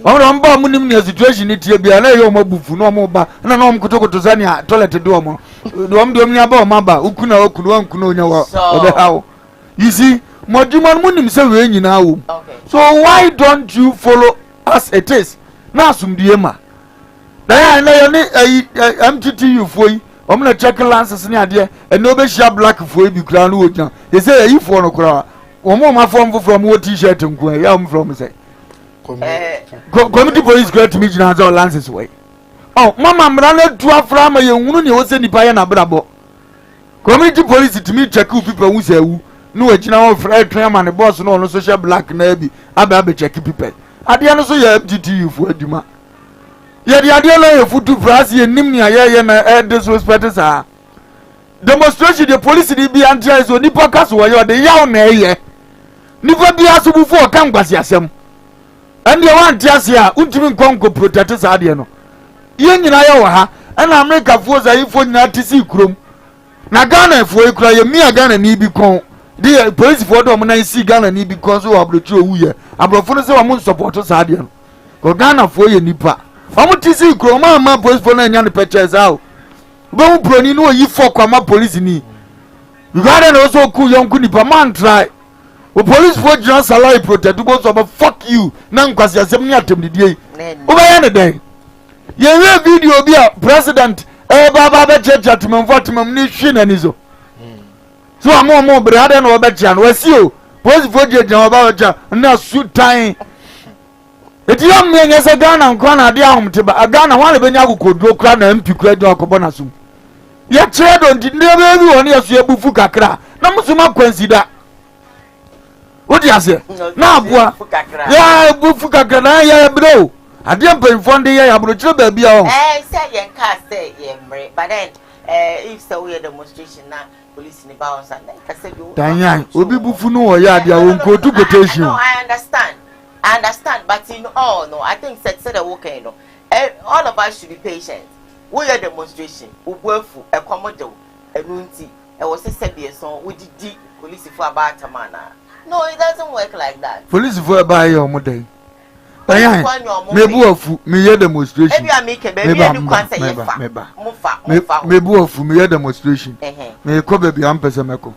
Omo mba mu nim ne situation ni tie bia na ye omo bufu no omo ba na na omo kotokoto zani a toilet do omo. Do omo de omo nya ba omo ba ukuna wankuna onya wa obe hawo. You see, modimo mu nim se we nyina wo. So why don't you follow as it is? Na asumdie ma. Na ya ni MTTU fo yi omo na check lances ni ade e no be share black fo bi kura no ojan. They say yi fo no kura. Omo ma from what t-shirt nko ya omo from say. Community police great me jina za lances way. Oh, mama mrana tu afra ma ye hunu ne wo se nipa ye na brabo. Community police to me check people who say wu. No ejina wo fra tran ma ne boss no no social black na bi aba check people. Ade no so ye FGT fu aduma. Ye de ade la ye futu frase ye nim ni aye na disrespect sa. Demonstration the police di bi antia so nipa kaso wo ye de yaw na ye. Nipa bi asubu fu o kan gbase asem. And you want Tiasia, Untimi Congo protect Sadiano. Yen in Iowa, and America for the iPhone TC Chrome. Nagana for a cry, me a gun and he become. The police for Domina see gun and he because of the true year. Abrophonus among supporters Sadian. Gogana for your nipa. I'm TC Chrome, my police for any pictures out. Don't brony no ye for Kwama police in me. You got also cool young Kunipa man try. O police for just allow protect to go so fuck you na nkwasi asem ni atem didie o ba ya ne den ye we video bi a president ba checha timamfotimam ni hwe na nizo so amo brada na obecha na wasi o police for jeje ba obecha na sutan eti am me nyese Ghana nkwa na ade ahom te ba Ghana wan le benya akokodro kra na MP kra de akobo na sum ye kire don di ne be bi woni aso ebufu kakra na musuma consider. What you say? Na boa. Ya bufu kakra na ya bro. Ade mpanfo de ya bro chire ba bia o. Say yen ka say yen mre. But then if so we demonstration na police ni ba on Sunday. Ka say bi. Danyan, obi bufu no wo ya ade a won ko to quotation. No, I understand, but you know, oh no, I think said the okay, you know. All of us should be patient. We are demonstration. Ubuefu ekomodo enunti. E was say be so we did police for about tamana. No, it doesn't work like that. Police for buy your model. Me buafu me ye demonstration. Maybe I make a baby and you can't say Mufa. Me buafu me ye demonstration. Me ko baby am pese meko.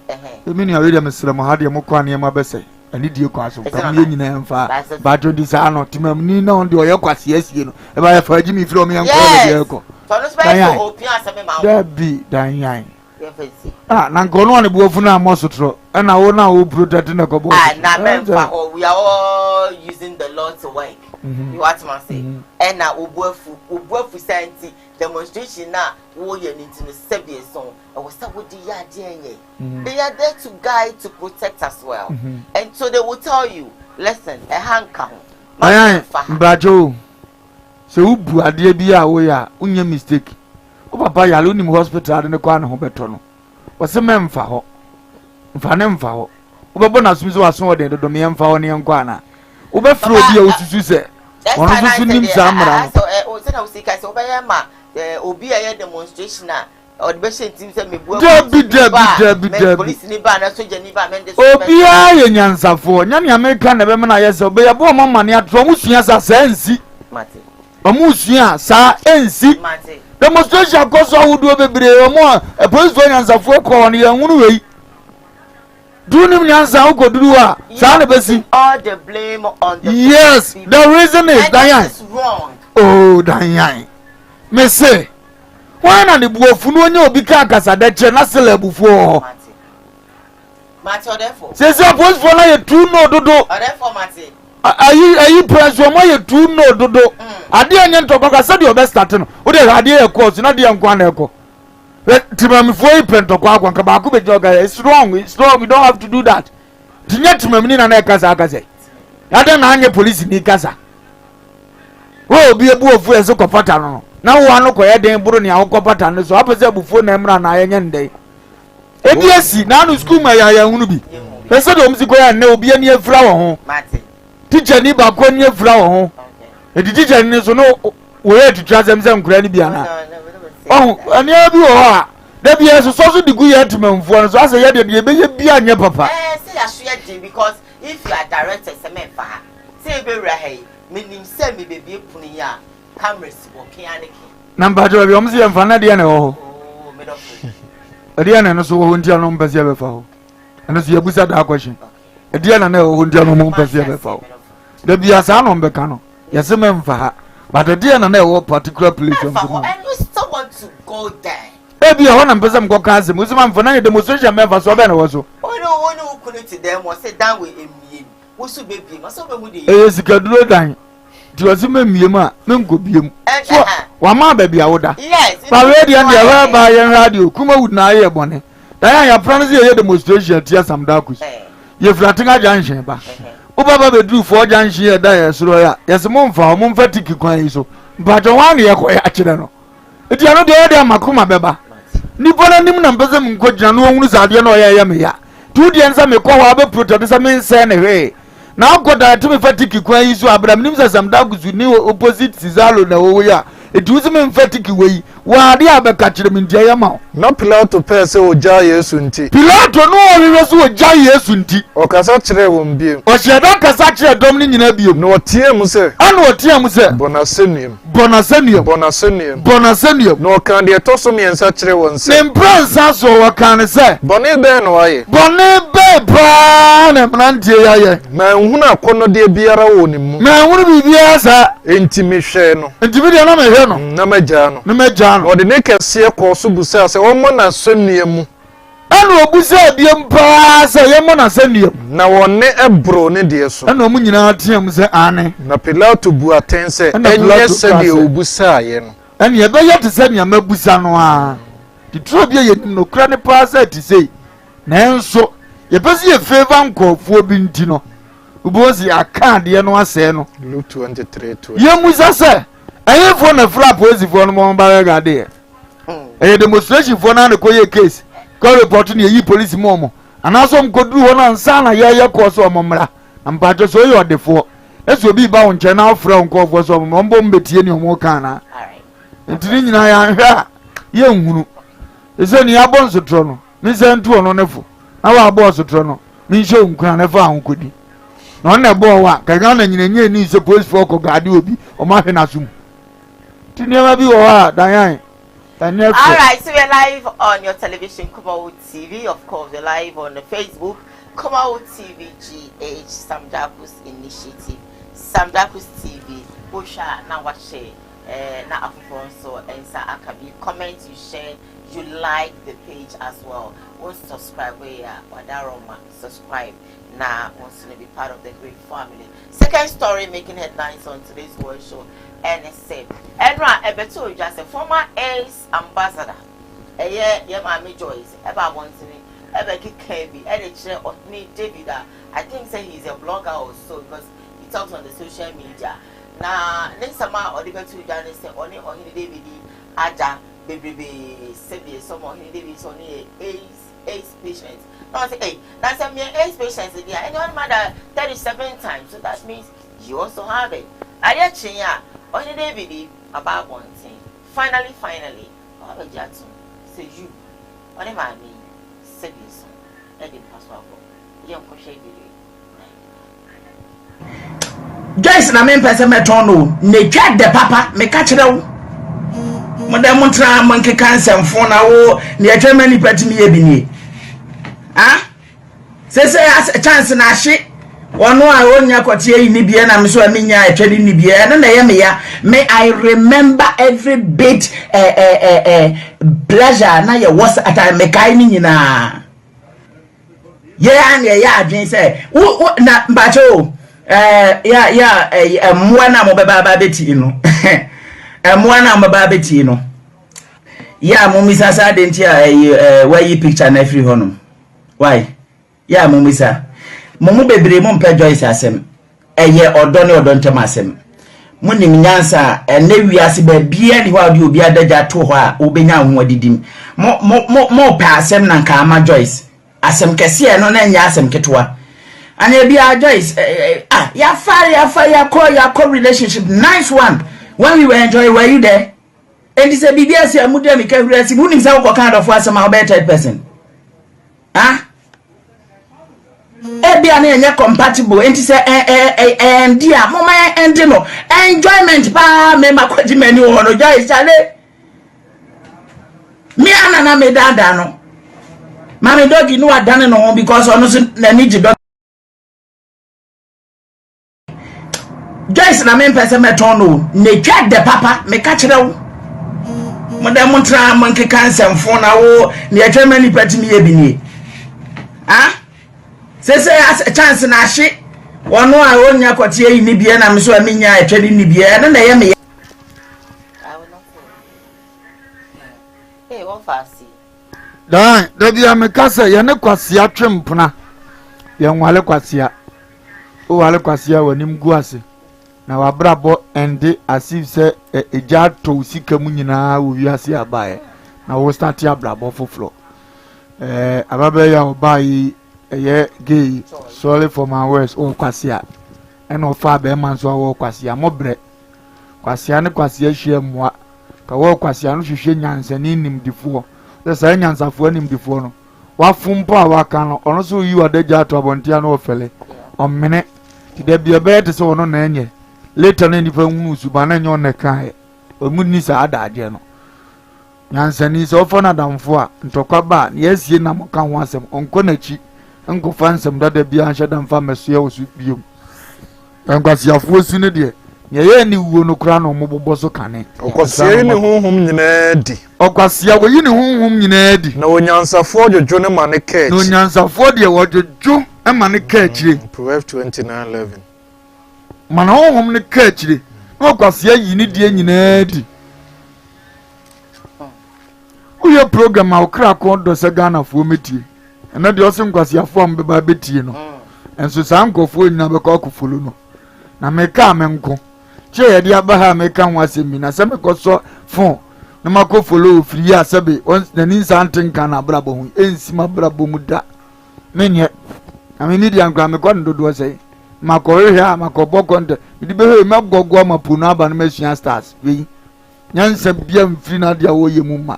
E mi ni awede mesrem ha de moko ane ma bese. Ani die kwaso kam ye nyina emfa. Ba to di sa no timam ni na on de oye kwase asie no. E ba ya fa gi mi fro me yanko le de ko. So no spend to open asem ma. Dabi danyan. Na nkono ne buafu na amosotro. Na wo na wo protect na ko bo. Na memfa we are all using the law to work. You what man say? And na obuafu santi demonstration na wo ye nti no sebie son. E was that what they are doing. They are there to guide, to protect as well. And so they will tell you, listen, a hand count. Mbajo. So ubu ade bia wo ya unya mistake. O papa ya lo ni hospital ne kwa na ho beto no. Wo se memfa ho. Mfa ho. Wo bebo na sumi so waso wo de do me mfa ho ne nkwa na. Wo be fro bia osusu se Ono so nim samra. So o se na o sika se obeya ma obi aye demonstration or the patient team say me bua. Dabi. Police ni ba na soja ni ba men de. Obi aye nyansafo, nya ne America na be me na ye se obeya bo mo mane atro mu sua sa ensi. Mate. Omu sua sa ensi. Mate. Demonstration koso awudo bebre omo police for nyansafo ko ne yan hunu wei. Do nim nyansa ukoduru a sa na besi. All the blame on the Yes, the reason is Diane. It's wrong. Oh, Diane. Me say, why na the buofu no nya obi ka akasa de che na selebufu ho. Mate therefore. Say police for na ye true no dodo. Therefore Mate. Ayi press wo mo ye true no dodo. Ade anya ntokwa sa de obe start no. Wo de ade ye course na de nkwa na eko. Timami for you pentokwa akwa nka ba ko be joga. It's wrong. We don't have to do that. Tinya timami na ekasa akasa. Ade na anya police ni kasa. Wo bi ebu ofu eso kopata no. Na wo anu ko ye den buru ni awokopata no so apese abufu na emra na ayenye ndai. Ebiesi na anu school ma ya hunu bi. Pese de omsi ko ya ne obi ani afra wo ho. Mate. Teacher ni ba ko ni afra wo ho. E teacher ni so no wo ye tutra zemzem kura ni bia na. Oh, ani abi wo ha. Da bia so so di gu ye timamfo no so ase ye de be ye bia anye papa. Say ya so ye because if you are director say me fa. Say be ra hey, me nim say me be be puni ya. Cameras working aniki. Number 2 bi omsi ye mfa na de na wo ho. Oh, me do. Ade na no so wo ntia no mpese ye be fa ho. Ana so ye busa da question. Ade na wo ntia no mpese ye be fa ho. Da bia sa no mbeka no. Yese me mfa ha. But ade na wo particular place and you still want to go there. Ebi ho na mpese mko kanse. Musima mfa na demonstration me mfa so be na wo so. Ono kuniti dem wo say dan we emie. Wo su bebi, ma so be mu de. Sikaduro dan. Ti wasi me miem a me nko biem. So wa ma ba bia woda. Yes. Ba radio and the ba yen radio kuma would na ye bone. Dan ya promise ye demonstration tia samdakus. Ye flatinga junction ba. Uba ba be do for junction ye da ye soro ya. Yes mo mfa tiki kwan yi so. Ba jo wan ye ko ya kire no. Eti ano de de makoma beba. Nipo na nim na mpese mko gina no hunu sade na oya me ya. Tu de nsa me ko wa be protect sa me nse ne hwe. Na akoda to me fatiki kwan yi so abram nim sa samdakus ni opposite sizalo na wo ya. Etu uzi me mfatiki wei wa ade abeka kire me ndia ya ma. Na Pilato pese oja Yesu nti. Pilato no owiwe so oja Yesu nti. Okasa kire wo mbiem. O sheda kasa kire dom ni nyina biem. No tie mu se. Ana otie mu se. Bonasenuem. No kan de to so me nsa kire won se. Ne mpransa so wo kan se. Bone be no aye. Bone be pa na mrantie ya ye. Ma nhunu akono de biara wo ni mu. Ma nhunu bibia sa. Enti me hwe no. Enti bi de na me hwe no. Na magya no. Na magya no. O de ne kese ko so busa se wo mo na senuem mu. Ana obusa biem pa se ye mo na senuem. Na wonne ebro ne de so. Ana omu nyina team se ane. Na Pilato bu atense enye se de obusa ye no. Ana ye be ye te se nya mabusa no a. Di tro bia ye no kra ne pa se ti sei. Na enso ye pese ye favor nkofo bi nti no. Ubozi aka de no ase no. Luke 23:2. Ye musa se aye fo na fra police fo no mo ba ga de. Eh demonstration fo na ko ye case. Ko report ni yi police mo. Anaso mkoduru ho na nsa na ye ko so omomra. Ampato so ye odefo. Eso obi ba won che na afra nkofo so mo mbo mbetie ni omo kan na. Ntini nyina ya hwa ye nhunu. Eso ni abon so tro no. Ni se ntu ono nefo. Na wa abo so tro no. Ni hwe nkran nefo ahonkodi. No na bo wa ka ga na nyina nye ni se police for ko gade obi o ma hwe na sum. Tinema bi wo ha dan. All right, so we're live on your television, Koowaa TV. Of course, we're live on the Facebook, Koowaa TV GH, Samdakus Initiative, Samdakus TV. Busha na watch na afufon so ensa akabi. Comment, you share, you like the page as well. Once subscribe, wadaroma subscribe. Now wants to be part of the great family. Second story making headlines on today's World Show. NSA. Enra Ebeto just a former ACE ambassador. Mami Joyce. Eba wanting Ebeki Kebi. Editor of me David. I think say he's a blogger also because he talks on the social media. Now next summer or the Beto just say only on the David Aja baby Sebi someone he David is only AIDS patients. No say hey, that's a mere AIDS patients there. Anyone matter 37 times, so that means you also have it. Aya chinya, only David about one thing. Finally, I will just say you. What am I mean? Said this. I didn't pass over. Young crochet Joyce na me pese metono ne twa de papa me ka kire wo modem montra monke kansemfo na wo ne atwa ni patimi ye binie sese a chance na hye wono a wonya kote yi ni bia na me so amenya atwa ni bia na ye me ya me I remember every bit pleasure na ye was at me kai ni nyina ye an ye ya adwen se na mbacho mwana mo baba beti no mwana mo baba beti no ya mo misasa dentia why you picture na free hono why ya mo misa mo bebre mo mpa Joyce asem eye odo ne odo ntem asem mo nim nyansa na wiase ba bia ni wa de obi adaja to ho a obenya ho adidim mo pa asem na nka ama Joyce asem kese no na nya asem ketwa and you be a Joyce ya call relationship nice one when we were enjoying. Were you there? And this a BBS ya mudia mi kehura si who say what kind of asem better person be an compatible and say and dear mama and no enjoyment pa me makwaji mani wono Joyce chale me anana me dada no mama doggy no adane no because ono na need dog Joyce na me pese metono ne twa de papa me ka kire wo modem montra monke kansemfo na wo ne atwa ni patimi ye binie sese a chance na hye wono a wonya kote yi ni bia na me so amenya atwa ni bia na ye me I will not say. Hey, what fast? Da bia me kasa ye ne kwase atwempna ye nwale kwase o wale kwase wanim guase na wabrabo ende asif se eja to sika mu nyina wo wiase abae na wo start abrabo foforo ababe ya obai ye gay sorry for my words o kwase a ena ofa be man so wo kwase a mobre kwase ne kwase ahia moa ka wo kwase no hwehwe nyansani nimdifo se sa nyansafo nimdifo no wafumpo a waka no ono so yi wadaja to abontia no ofele omene ti de bia be te so ono na enye later na nipa hunu suba na nyo ne kan omuni sa adaje no nyansani so fo na damfo a ntokwa ba na yasie na mo kan ho asem onko na chi nko fansem dada bia anhye damfa mesoe wo su biom enkwasiafo su ne de ye ni wuo no kra no mo bobo so kane okwasiye ni honhom nyina di okwasiya wo yi ni honhom nyina di na onyansafo djojo ne ma ne catch na onyansafo de wo djojo e ma ne catch Proverbs 29:11 mana honhom ne catch na okwasiya yi ni die nyina di uye program a okra ko do se Ghana fo metie ena de osim kwasiafo am be ba betie no enso sankofo nyina be ko akufulu no na meka menko che ye dia ba ha meka ho asemi na se mekoso fon na makofolo free asebe na ni santen kana brabo hu ensima brabo mu da menye amini dia nkra meko ndodo sei makohia makoboko nde bidi be he magogwa mapuno aba na machine stars we nyansa bia mfiri na dia wo ye mu ma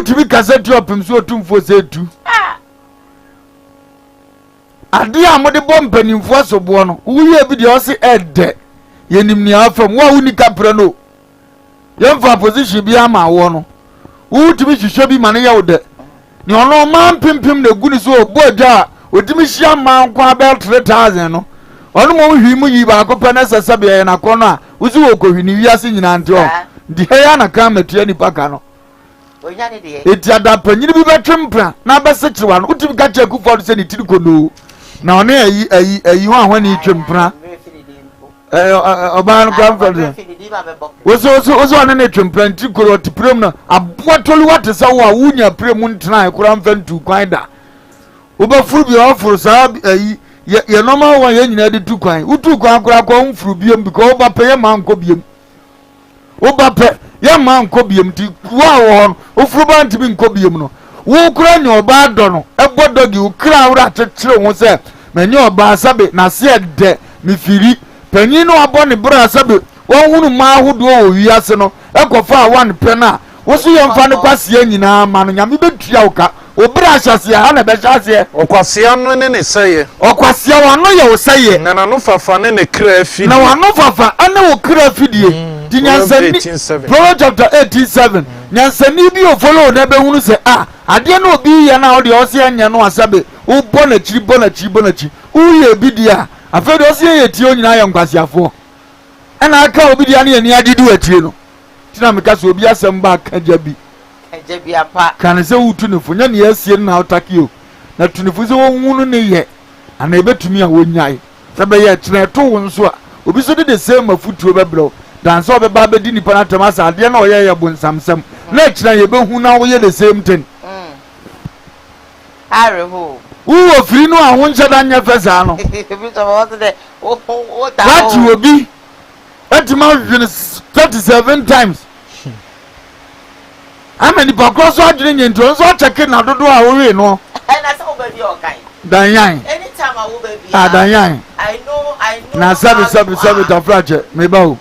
tibi kaseti opim so tumfo setu ade amode bompanimfo asobo no wuye bi de o se ede yenim ni afam wa wuni kapre no yemfa position bi ama wo no tibi hwehwe bi mane ye de ni ono man pimpim na guni so obodwa otimi hia man kwa bel 3000 no ono mo hwi mu yi ba ko pene sesebe ye na ko no a wuzi wo ko hwi ni wiase nyina nte o di he ya na kan matua ni paka no eti ada panyini bi betwempra na besekirwa no utimi ka cheku for se ni tirikono na one ayi ho ahwani twempra oban grandfather woso one na twempra ntikoro tiprom na aboatoli wate sa wo a wunya prem ntran kura mfantu kwan da obafuru bi ofuru sa ayi ye normal one ye nyina de tu kwan utu kwan kura kwa mfuru biem because obape ye man ko biem obape ya man ko biem ti wa wo ofuru ba ntibi nko biem no wo kura nya oba do no ebodogi ukra wura tetere ho se menye oba sabe na se de mifiri panyin no abɔ ne bra sabe wɔn hunu ma ahodoɔ wɔ wiase no ɛkɔfa one pen a woso yɛ mfa ne kwasia nyinaa ma no nyame betua wo ka obra ahyɛseɛ ha na bɛhyɛ aseɛ ɔkwasea no ne sɛyɛ ɔkwasea wano yɛ wo sɛyɛ na nano fafa ne kra afidie na wano fafa ane wo kra afidie di nyansani Proverbs chapter 18:7 nyansani bi ofolo na bɛhunu sɛ adeɛ no obi yɛ na ɔde ɔsɛ anya no asabe wo bɔ na kyi wo yɛ bi dia afɛ de ɔsɛ yɛ tie onyina yɛ nkwasiafo ɛna aka obi dia ne yɛ ni agidi watie no tina meka sɛ obi asɛm ba aka gya bi apa kan sɛ wutu ne fo nya ne asie na otakio na tunifo sɛ wonhunu ne yɛ ana ebetumi a wonyae sɛ bɛyɛ kyerɛ to wo nso a obi so de same afutuo bɛbrɛw dan sɛ ɔbɛba bɛdi nipa na tam asa adeɛ na ɔyɛ yɛ bonsamsɛm na kyerɛ yɛ bɛhu na woyɛ the same thing areho wo firi no a ho nhyɛ da nyɛ fɛ saa no wati obi ɛtima hwene 37 times ama nipa korɔ so adwene nyɛ nti ɔnso akyɛke na dodo a wowe no danyan danyan na sɛbe tafrakyɛ meba o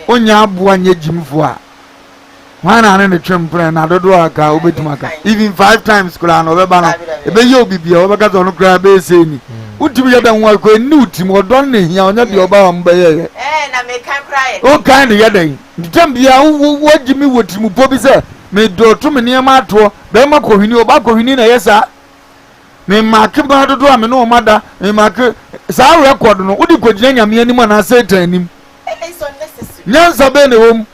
onya aboa nyɛ gyimfo a wana ne twem prɛ na dodo aka wobɛtumi aka even 5 times koraa na ɔbɛba no ɛbɛyɛ obi bia wɔbɛka sɛ ɔno koraa bɛɛsɛ ni wotumi yɛ da ho akɔ ni wotim ɔdɔn ne hia ɔnyɛ deɛ ɔba wa mbɛyɛ o kan de yɛ dan ntam bia wogyimi wɔ timupo bi sɛ me do to me nneɛma atoɔ bɛrima kɔhwini ɔba kɔhwini na yɛ saa me maake ba dodo a me no ɔmada me maake saa record no wodi kɔgyina nyame anim ana satan anim nyansa bɛ ne wɔm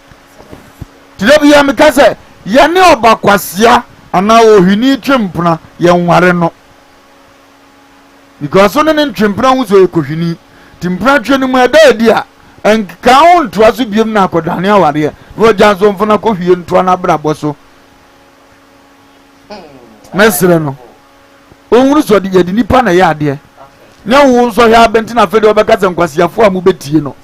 tida bi ya me ka sɛ yɛne ɔba kwasia ana ohwini twempena yɛ nware no because so ne twempena ho so yɛ kɔhwini timpena twe no mu ɛda adi a enka ho ntoa so biem na akɔdane awareɛ na ɔgya nso mfona kɔhwie ntoa na brabɔ so mesre no onwuru so de yɛde nipa na yɛ adeɛ na wo nso hɛ abɛnti na fɛde ɔbɛka sɛ nkwasiafo a mu betie no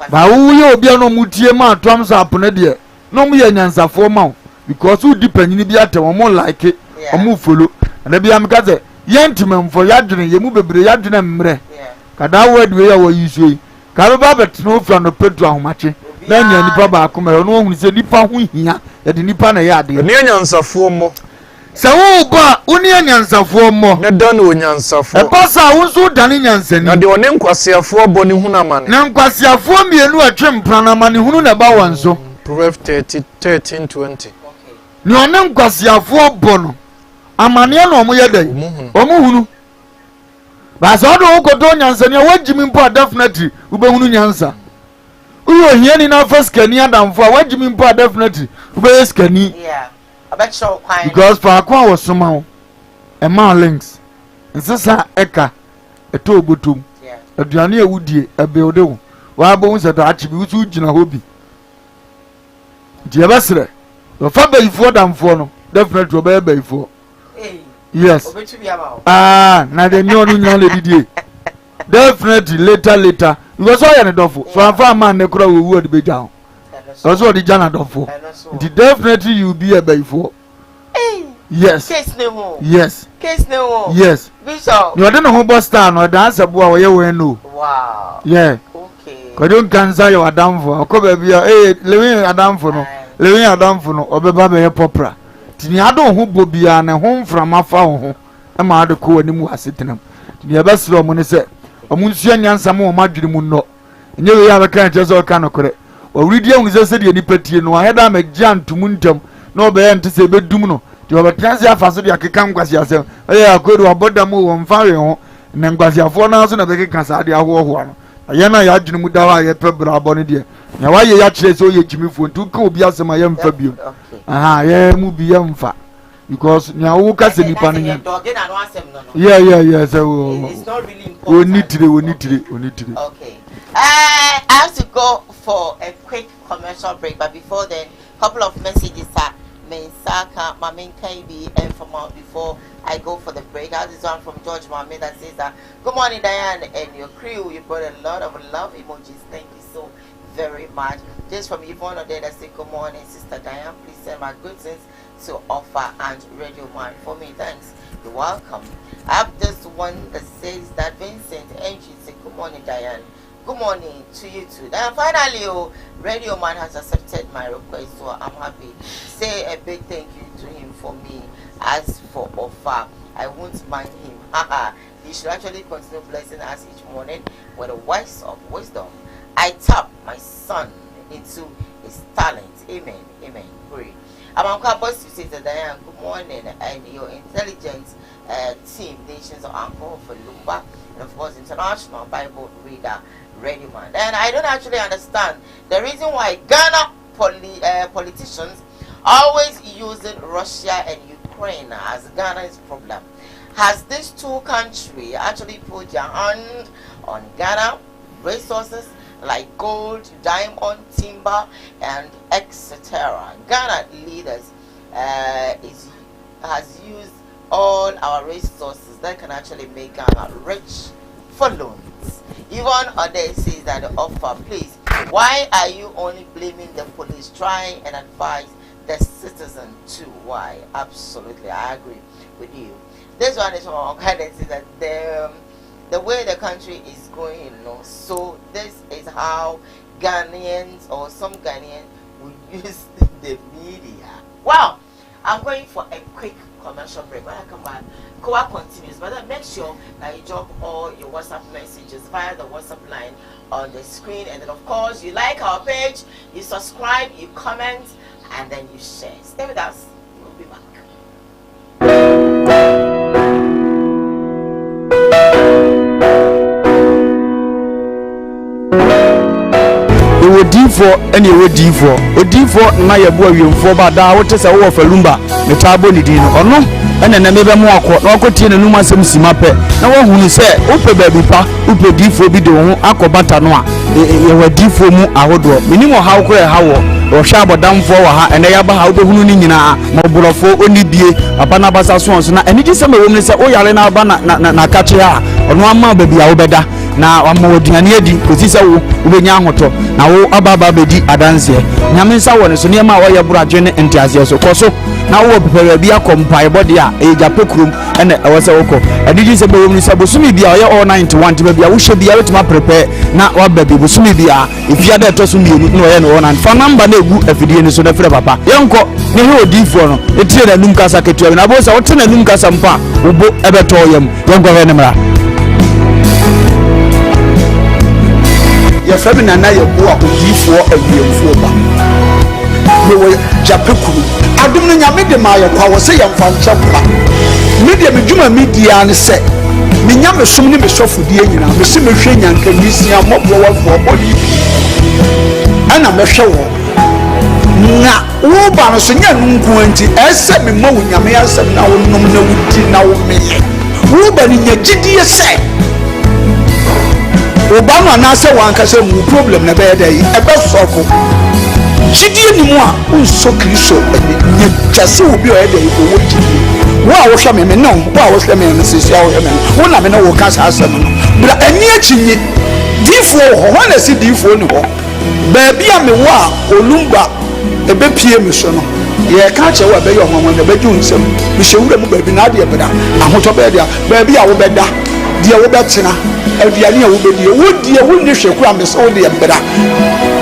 ba wo yɛ obi a no mu tie ma atom so apone deɛ no mu yɛ nyansafo ma wo because wo di panyini bi atɛ wɔn mo like wɔn follow na bi am ka sɛ yɛntimamfo yɛadwene yɛ mu bebre yɛadwene mmerɛ kada word we ya wo yisoi ka ba betno ofra no petu ahomache na nya nipa ba akoma no ohunu se nipa ho hia ye de nipa na ya ade ne nyansafo mo se wo ba uni nyansafo mo ne da no nyansafo e ba sa wo so da ne nyansani na de one nkwasiafo bo ne hunu amane na nkwasiafo mienu atwe mpana amane hunu na ba wanso Proverbs 13:20 ne one nkwasiafo bo no amane na omo ye dai omo hunu ba so do ko to nyansa ne wagimi mpo definitely ubehunu nyansa uyo hiani na first kani adamfo wagimi mpo definitely ubeye skani abecho kwan because for akwa wosoma wo e ma links nsesa eka eto obotom aduane awudie ebeode wo wa bo nse to achibi usu gina hobi die basre do fa bayifo damfo no definitely obeye bayifo yes na the new nyina le didie definitely later because all you dofo so afa man ne kura wo de beja ho so the jana dofo definitely you be a bayfo yes case ne ho yes bishop you don't know boss star no da answer bo a wo ye we no wow yeah okay ko don kansa your adamfo ko ba bia lewin adamfo no obeba be popra tini ado ho bobia ne ho mframa fa ho e ma ade ko animu asetenam tini ebesro mo ne se omunsu nyansa mo madwiri mu no enye we ya beka nche so ka no kore owridi ehun se de nipatie no aheda ma gya ntumu ntam na obeye nte se bedum no ti obetransi afaso de akeka nkwasi asem akodo aboda mo wo mfa we ho ne nkwasi afo na so na bekeka sa de aho ho no aye na ya adwiri mu da wa ye pebra abo ne de na wa ye ya kire so ye gyimifo ntu ka obi asem aye mfa bio ye mu bi ye mfa because nya wo ka se nipa nya yeah so it's not really important onitire okay I have to go for a quick commercial break, but before then, couple of messages are Mensaka, Mamin KB, and from before I go for the break. I have this one from George Mohammed that says that good morning Diane and your crew, you brought a lot of love emojis, thank you so very much. Just from Yvonne Ode that says good morning Sister Diane, please send my greetings to Offer and Radio One for me, thanks, you're welcome. I have this one that says that Vincent Angie said good morning Diane, Good morning to you too. And finally, Radio Man has accepted my request, so I'm happy. Say a big thank you to him for me. As for offer, I won't mind him. He should actually continue blessing us each morning with the words of wisdom. I tap my son into his talent. Amen. Amen. Pray. I'm boss, you say to Diane, good morning, and your intelligent team, Nations of Uncle for Lumba, and of course, International Bible Reader, Radio Man. And I don't actually understand the reason why Ghana politicians always using Russia and Ukraine as Ghana's problem. Has these two countries actually put their hand on Ghana resources like gold, diamond, timber, and etc.? Ghana leaders has used all our resources that can actually make Ghana rich for loans. Even others say that the offer, please, why are you only blaming the police? Try and advise the citizen too. Why? Absolutely, I agree with you. This one is from kind of say that the way the country is going, so this is how Ghanaians or some Ghanaians will use the media. Wow, I'm going for a quick commercial break. When I come back, Koowaa continues, but then make sure that you drop all your WhatsApp messages via the WhatsApp line on the screen, and then of course you like our page, you subscribe, you comment, and then you share. Stay with us, we'll be back. Odifo ene odifo na yebo awiemfo ba da wote se wo falumba me tabo ni din ono ene na mebe mu akọ na okotie na num asem sima pe na wo hunu se ope ba bi pa ope difo bi de ho akobata no a ye wadifo mu ahodo minimo hawo kro hawo ohwa abodamfo wa ha ene ya ba ha obehunu ni nyina moborofo onibie papa na basa so na ene gi se ma wom ni se o yare na ba na kache ha ono ama ba bia wo beda na wama waduane adi kosi se wo ubenya ahoto na wo ababa bedi adanse nyame nsa wo ne so ne ma wo ye buradwe ne ntiase so koso na wo pepere bia kompai body a ejape krum ene ewose woko adiji se bewom ni se bosumi bia wo ye all 91 te bia wo hye bia wetima prepare na wa baby bosumi bia ifia da to so mienu no ye no 1 fa number na egu afidie ni so na fere papa yenko ne he odifo no etie na num kasa ketua na bo se wo te na num kasa mpa wo ebeto yam yenko he ne mra ya famina na ye bo a odifo awiemfo ba me wo japekuru adum no nyame de ma ye kwa wo se ye mfa nche kwa media medwuma media ne se me nyame som ne me sofodie nyina me se me hwe nyanka nisia mobwo wafo bodi ana me hwe wo na wo ba no so nya nunku anti ese me ma wo nyame asem na wo nom na wudi na wo meye wo ba ni nyagidie se Obama na se wanka se mu problem na be dey e be sofo jidie ni mu a unso kristo nya tase obi o dey ko wo jidie wo a wo hwe me no wo a wo hwe me no se sia wo hwe me wo na me no wo ka sa asem no bra ani achinyi difo ho na si difo ni ho ba bia me wo a olumba e be pie me so no ye ka che wo be yo ho na be ju nsem me hwewura mu ba bi na de bra ahoto be dia ba bia wo be da dia wo betena aduane a wo bedie wo die wo ni hweku amese wo de mbra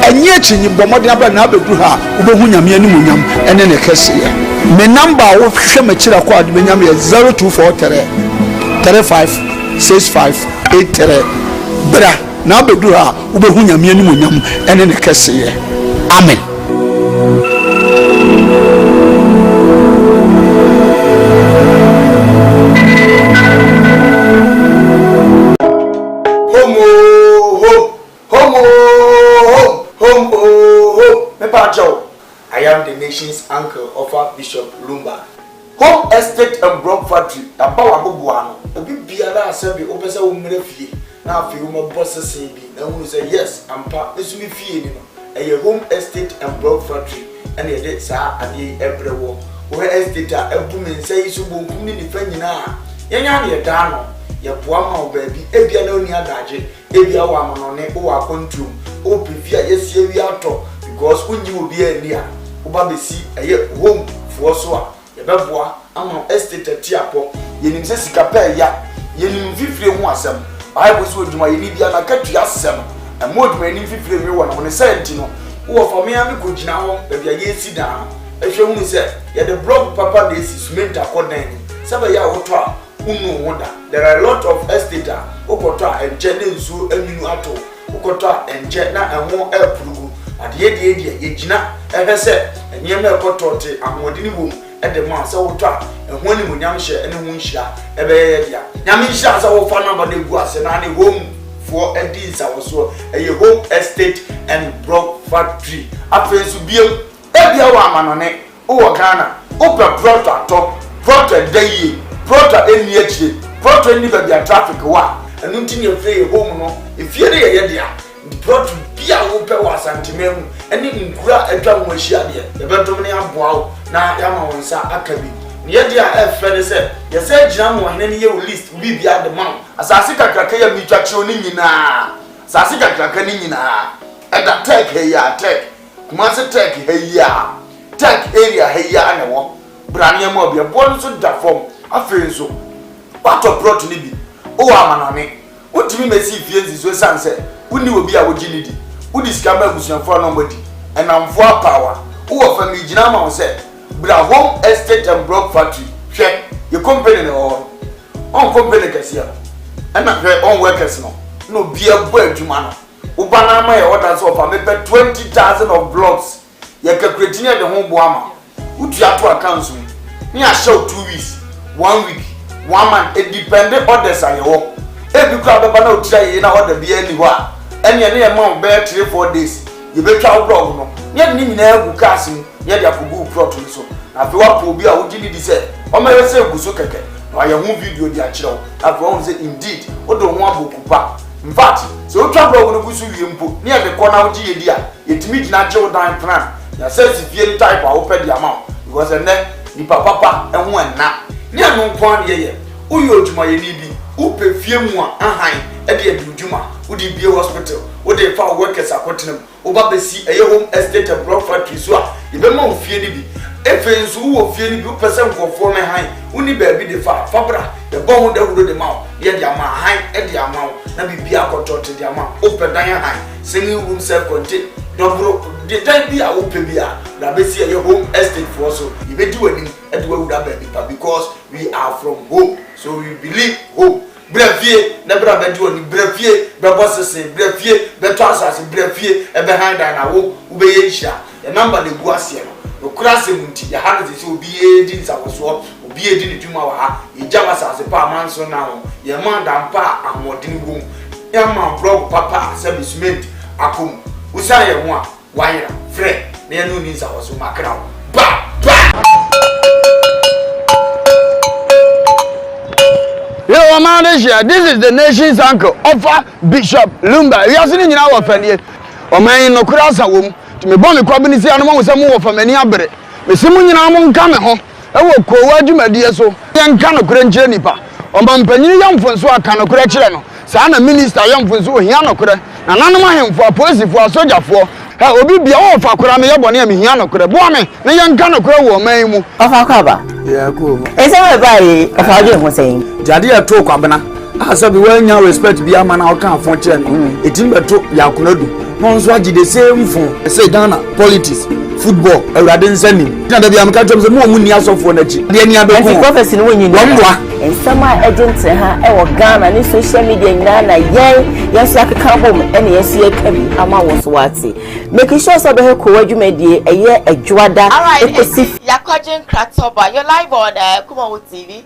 enye chinyi bomode aba na abedu ha wo behu nyame anim nyam ene ne kese ye me number wo hwe machira kwa de nyam ye 0243 356583 bra na abedu ha wo behu nyame anim nyam ene ne kese ye amen. I am the nation's uncle of Bishop Lumba. Home estate and broke factory. The power of Buano. A big biara assembly opens a woman fee. Now, if you want bosses say, and we say yes, I'm part. This will be fee. A home estate and broke factory. And a dead sir and ye every war. Where estate a woman says you won't come in the friend now. Yan dano. Your poor baby, if you know near Daji, if you are on it or control, or prefer yes, we are talk. Because when you will be a near, Uba see a home for so a beboa, I'm estate at Tiapo, Yenim Sessica Pay ya, Yenim Vifri Wasam. I was with my Libya and I cut to Yassam. and more than if you feel one on a sentinel. Who for me, I'm good now, but you are sit down. If you only say, yeah, the block papa this is meant according. Some ya water, no wonder. There are a lot of estate, Okota and Jenny Zoo and Minuato, Okota and Jetna and more air prugu. At the end, Yejina, ever said, and Yamel Cotote, and Modini at the Mount Sawata, and when you Yamisha and Winsha, Ebeya. Yamisha, our fan number the was and any home for a deal, so a home estate and block factory. After to be a woman on it, oh, Ghana, Open Prota top, Prota day, Prota any HA, Prota any their traffic wa, and until you play home, if you're there, Prota be a open was antimem, and in Kura and Drum was shadia, the Bertomania Bow, now Yamansa Akabi. Yet, I friend said, you said Jam one any year list will be at the mount, as I see a Krakaya Mitrationina, Sassika Krakanina, at that tech, hey, tech, Master tech, hey, tech area, hey, and a Brania Mobile, bonus of that form, I feel so. What of brought Libby? Oh, I'm on it. What do you may see fields is sunset? Who knew be our Ginity? Who discovered was for nobody? And I'm for power. Who offer me Jinama said, Bra home estate and block factory. Check your company or on company cassia. And not their own workers no be a boy to man. Ubana my orders of a maybe 20,000 of blocks. You can create the home boama. Would you have to account me? Me I show 2 weeks, 1 week, 1 month. It depended on the side. Every crowd of no try in order be anywhere. And your name amount bear 3-4 days. You better out wrong. Yet, Nina Cassim, yet you could go properly so. After what will be a would you say? Or may I say, Gusukake, or your home video, dear child. After all, say indeed, what don't want to in fact, so trouble on the Gusu near the corner of Gia, it meets natural time plan. You says if you type, I open the amount. It was a neck, the papa, and one now. Near no point here. Who you to my needy, who pay few more, and at the Juma, would it be a hospital? Would they found workers are putting them over the sea, a home estate and block factory, so even more fearly. If it's who will fear you percent for former high, only baby the Fabra, the bone that would the mouth, yet the amount high at the amount, and be a control to the amount, open dying high, singing room self contained. Don't the time be a open beer, that be see your home estate for so you may do anything at where would have baby, because we are from home, so we believe home. Brevier, never have been doing brevier, Babosses, brevier, Betasas, brevier, and behind an hour, Ubeisha, the number the Guasian. No crassim, your hands will be a din, I was so, will be a din to my Jamas as a par man so now, your man and pa and what didn't go. Young man broke papa, service mate, Akum, Usaya one, wire, Fred, near no needs I was so my crown. Bah! Yo, man, this is the nation's uncle, offer Bishop Lumba. We are sitting in our family. Or man, no crassa womb. To me, bonny quabinity animal with some more from any abre. The Simon among coming home. I will call what you may dear so. Young canoe couldn't journey pa. Or Mampany young Francois canoe correct. Sana minister young Francois, Yano could. And none him for a police for a soldier for. I will be all for Kuramia Bonia Miano could have born me. The young canoe crow or Mamu of our cover. Yeah, cool. Is everybody of our game was saying? Jadia talk abana. I said, well, now respect be a man out can function. It in the talk Yakunodu. Nonswaji the same phone. Say Ghana, politics, football, a radin sending. Now the Americans are more money as of one. The any other prophecy when you know. And some agents or Ghana and social media nana yay, yes, like a carbon and yes, ye can be Ama was watsi. Making sure so the Koowaa you made a year a juada. Alright, you're catching Kratoba. You're live on Koowaa TV.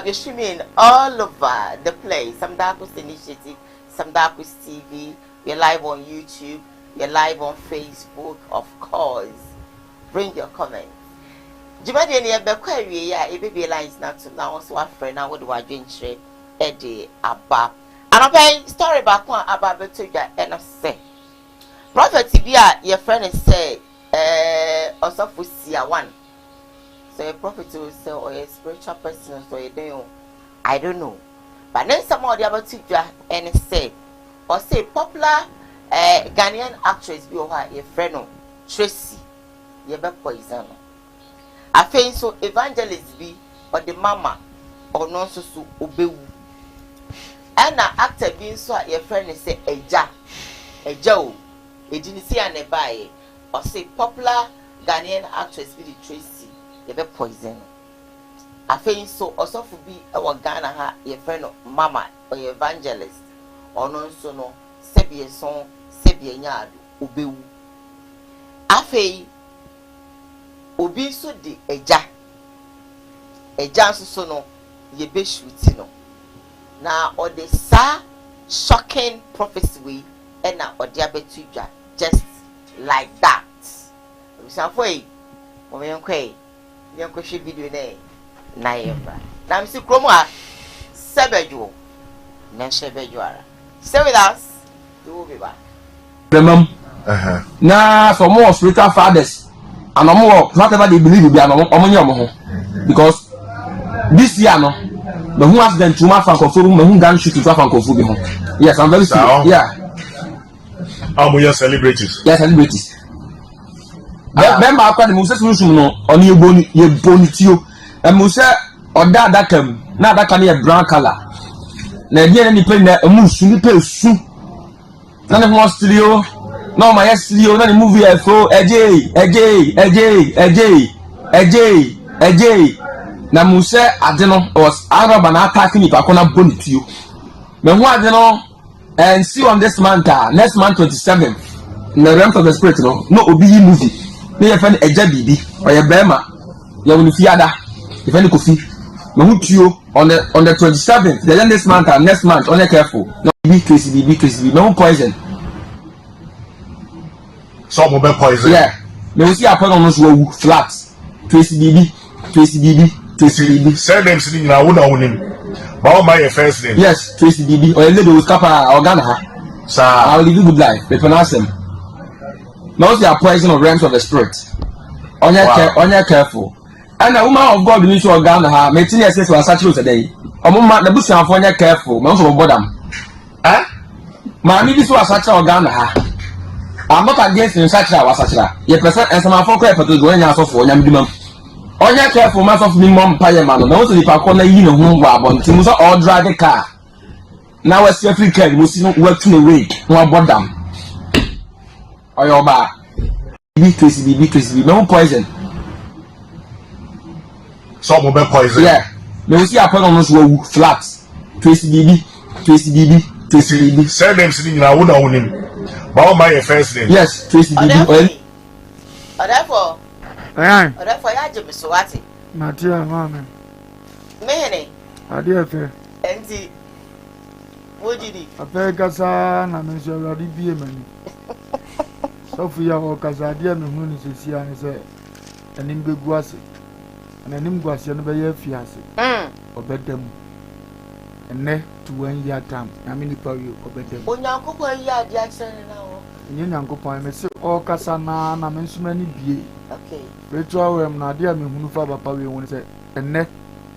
We're streaming all over the place. Some Darkus Initiative, some Darkus TV. We're live on YouTube. We're live on Facebook, of course. Bring your comments. Jimadi ni ebekwe ya ebebe lines na to now so afre na what do I drink Eddie Abba. And I'm paying story back one about beto ya say. Prophet Tibia, your friend is say also for Sia one. So a prophet will say or a spiritual person so you don't I don't know. But then some of the other teacher and say or say popular Ghanaian actress be or a friend of Tracy Yebe poison. I think so evangelist be or the mama or non so obey. And an actor being so your friend is say eja Joe, a Genesian nearby, or say popular Ghanaian actress Billy Tracy, they be poison. I think so, also for be our Ghana, your friend of Mama or your evangelist, or no, so no, Sebia song, Sebia yard, Ubu. I fay Ubi so di a jar so no, ye be shooting. Now, or the sa shocking prophecy, and now, or diabetes, just like that. Some way, when you quay, you should be doing a naeva. Now, Mr. Cromwell, Sabejo, Nashabejuara. Stay with us, you will be back. Remember, now for more spiritual fathers, and no more whatever they believe will be an because this year, no, the who has been too much for whom gun shoot to travel for yes, I'm very sorry. Yeah. How many celebrities? Yes, celebrities. Remember, after the Moses Muslim on your bonitio, and Musa or that came, now that can be a brown color. Now, here any plane that a moose, you pay soup. None of more studio, no, my studio, none movie I throw a J. Now, Musa, I don't know, was Arab and attacking if I can't bonitio. But what I don't know, and see on this month, next month 27th, in the realms of the spirit, no OBE movie. May find a JBB or a Bema, Yaunifiada, if any coffee. Mahutio on the 27th, the next month, only careful. No BKCB, no poison. Some of them poison. Yeah, they will see a point on those flats. Tracy BB. Send them sitting in our own name. But my first name. Yes, Tracy BB or a little with Kappa or Ghana. Sir, I will live a good life. They pronounce them. Now they are poison of realms of the spirit. On your careful. And a woman of God needs to organ her, making a sense of such today. A woman, the bush on your careful, most of bottom. Eh? Mammy, this was such a organ her. I'm not against in such a was such a. Ye present and some for crap to go in your soft for Yamdimum. On your careful, mass of minimum pie man, also if I corner you whom wabon, to Musa or drive a car. Now, as your free care, we see no work to the way, no bottom. Or your bar. BKCB, no poison. Some of them poison. Yeah. They will see a point on those flats. Tracy BB. Send them sitting in our own name. But my first name. Yes, Tracy BB. Therefore, I just miss what it. Matia, mamma. Many. I dear fair. And see, what did he? A fair Cassan, and Monsieur Roddy be a man. Sophia or Casadia, no moon is here and say, and in Biguasi. And an imguasian by your fiancé. Or bet them. And ne to 1 year time. I mean, if you or bet them. When Uncle 1 year, the accent now. You Uncle Point, Miss or Cassana, and I mention many be. Okay. Retro, I'm not dear me who Papa will say, and ne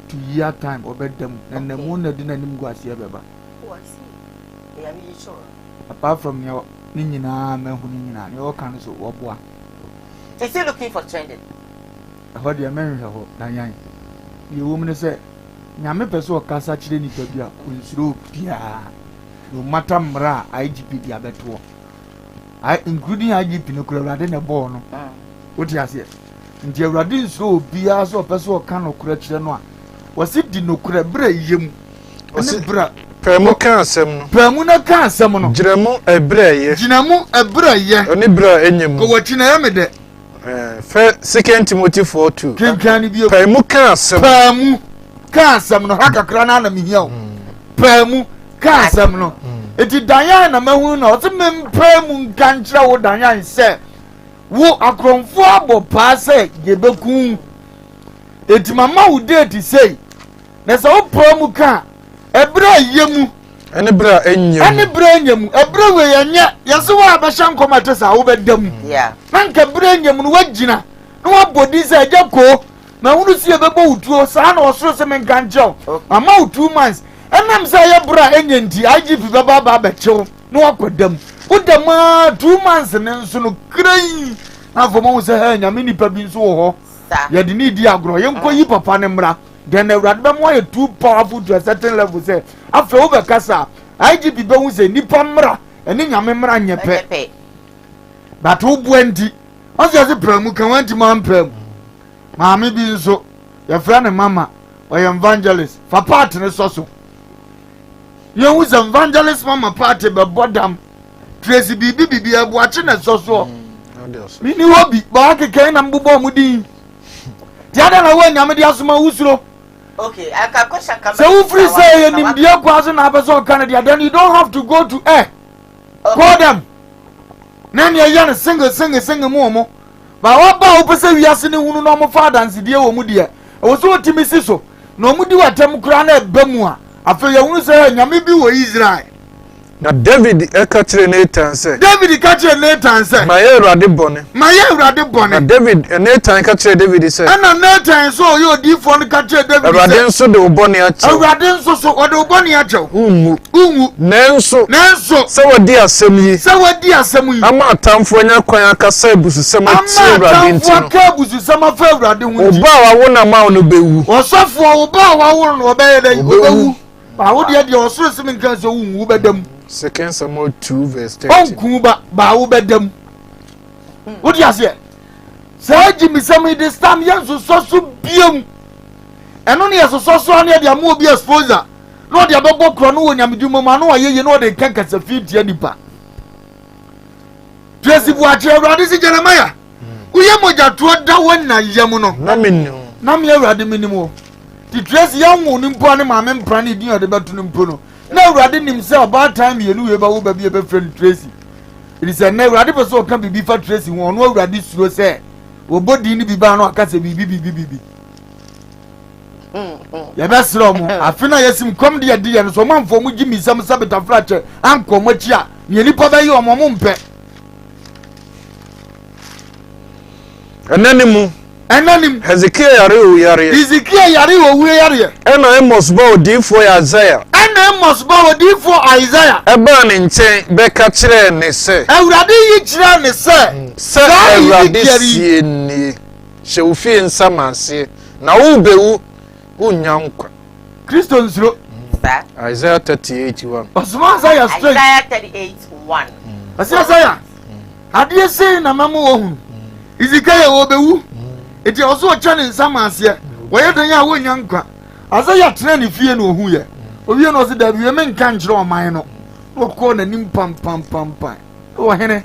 2 year time or bet them. And the moon that didn't imguasia, Baba. Oh, I see. They are really sure. Apart from your Nina, men who Nina, your kinds of Wabwa. They're still looking for trending. I heard the American Diane. The woman said, Yame Peso Casa Chini Tobia, will Pia. No matter Mra, IGP Diabeto. I including IGP no Radin a born. What you say? And the Radin so Bia so Peso Cano Crutch. Was it the no crebre yim? Was it bra? Permuka sem. Permuna can summon. Jiramu a bray. Jinamu a bray. Only bra enyem. Go what you know. Second Timothy 4:2. Can be a Permuka sem. Permu can some no haka crana me here. Permu can some no. It is Diana Mahuna, the men Permu can travel Diana said. Wo akron abo passe yebeku. It mama would dare to say. There's all Permu can. Ebra yemu. Any bra enyem. Any brain yemu. Ebra we yanya. Yasuwa abashan komatesa ubedem. Yeah. Nanka brain yemu wajina. No body say jako. Na wunu si ebebo utuo sa na osoro se menkanjo. Ama 2 months. Enam say ya bra enyenti IGP baba baba becho. No akodam. Udama 2 months ne nso no kran. Na fomo se ha nyame nipa bi nso wo ho. Ya di ni di agro. Yenko yi papa ne mra. Then the radbe mo too powerful to a certain level say after over kasa IGP be hu say nipa mra eni nyame mra nyepe but wo buanti on se pramu kan wanti man pram maame bi nso ye fra ne mama or evangelist for part ne so you who's evangelist mama party be bodam tracy bibi abuache ne so mini hobi ba keke na mbubo mudi tiada na we nyame dia soma usuro. Okay, I can question come. So if you say you dia kwazo na abeso Canada, then you don't have to go to call them. Nan ya yan single mo. Ba wa ba opese wiase ne hunu no mo father nsidie wo mu dia. Wo so timisi so. No mu di watem kura na eba mu a. Afa ya hunu say nyame bi wo Israel. Na David catch Nathan say. David catch Nathan say. My Urade bone. Na David Nathan catch David say. Ana Nathan so you di phone catch David. Urade nso de obone ache. Urade nso so o de obone ache. Ungu. Nenso. Se wodi asem yi. Ama atamfo anya kwan akasa ebususem ati Urade ntino. Ama ka ebususem afa Urade hu. Oba wa wo na ma no bewu. Osofo oba wa wo no obeye den obewu. Ba wo de osoro sim nkan so unwu bedam. 2 Samuel 2 verse 30. Onku ba wo bedam. Wo di ase. Say Jimmy Sami this time yenso so biem. Eno ne yeso so ne dia mo obi exposure. No dia bebo kro no wonyamedwuma ma no ayeye no de kankasa fit ya nipa. Tracy Buache Urade si Jeremiah. Uye moja to da wonna yam no. Na me Urade minimo. Ti Tracy ya wo ni mpo ne ma me mpra ne din ode beto ne mpo no. Na Urade nim say about time yenu we ba wo ba bi e be friend Tracy. It is na Urade person o kan bibi fa Tracy won no Urade suro say wo body ni biba no aka say bibi. Ya ba suro mo afina yesim kom de ye no so manfo mu gimi sam sabeta frache anko mo chi a ye nipa ba yi o mo mpe. Enanim Hezekiah yare o yare. Ena Amos ba odifo Isaiah. Eba ne nchen be ka kire ne se. Awurade yi kire ne se. Se Awurade sie ni. She ofie nsamase na wo bewu unyankwa. Kristo nsuro. Isaiah 38:1. Osman Isaiah straight. Isaiah 38:1. Isaiah. Ade se na mamu ohun. Izikaya wo bewu. Eti oso chane nsamase. Wo yedan ya wo nyankwa. Isaiah tena ne fie no ohun ye. Owie no se da bi me nka nkyere oman no. Wo ko na nim pam. Wo hene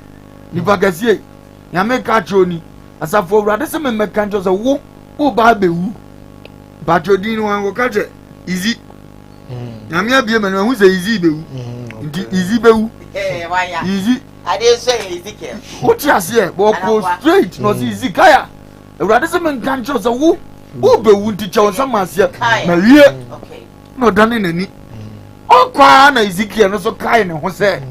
ni bagasie. Nyame ka choni. Asafo Urade se me meka ncho se wo ba bewu. Ba chodi no an wo ka che izi. Nyame abie me no hu se izi bewu. Ndi izi bewu. Wanya. Izi. Ade so Ezekiel. Wo ti ase wo ko straight no se izi kaya. Urade se me nka ncho se wo bewu nti che onsamase na wie. Okay. No dane nani. Okwa na Ezekiel no so kai ne ho se.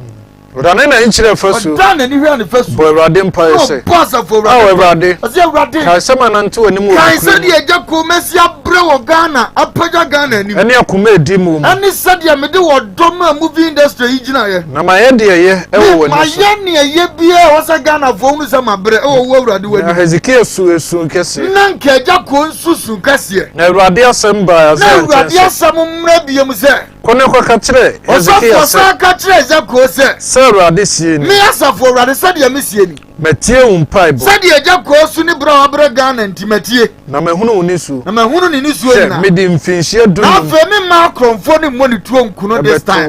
Urade na nchire faso. Dane ni hwe ne faso. Bo Urade mpa se. Pasa for Urade. Urade. Ase Urade. Kai sama na nto animu. Kai se de eja ko mesi abre wo Ghana, apaja Ghana ni. Ene akoma edimu. Ani se de me de wo dom movie industry yi gina ye. Na ma ye de ye ewo woni. Ma ye ne ye bia wo se Ghana fo mu se mabre ewo wo Urade wani. Na Hezekiah su kese. Na nke eja ko nsusu kese. Na Urade asamba Na Urade asamu mra bia mu se. Kone kwa ka kire Hezekiah se ka kire ze ko se Urade sie ni. Me asafo Urade se de me sie ni. Metie umpaibo. Se de eja ko su ni bra obra Ghana ntimatie. Na mahunu unisu. Na mahunu ni nisu ina. Me di mfinhie du. Na fe me ma kromfo ni mo ni tuo nkuno this time.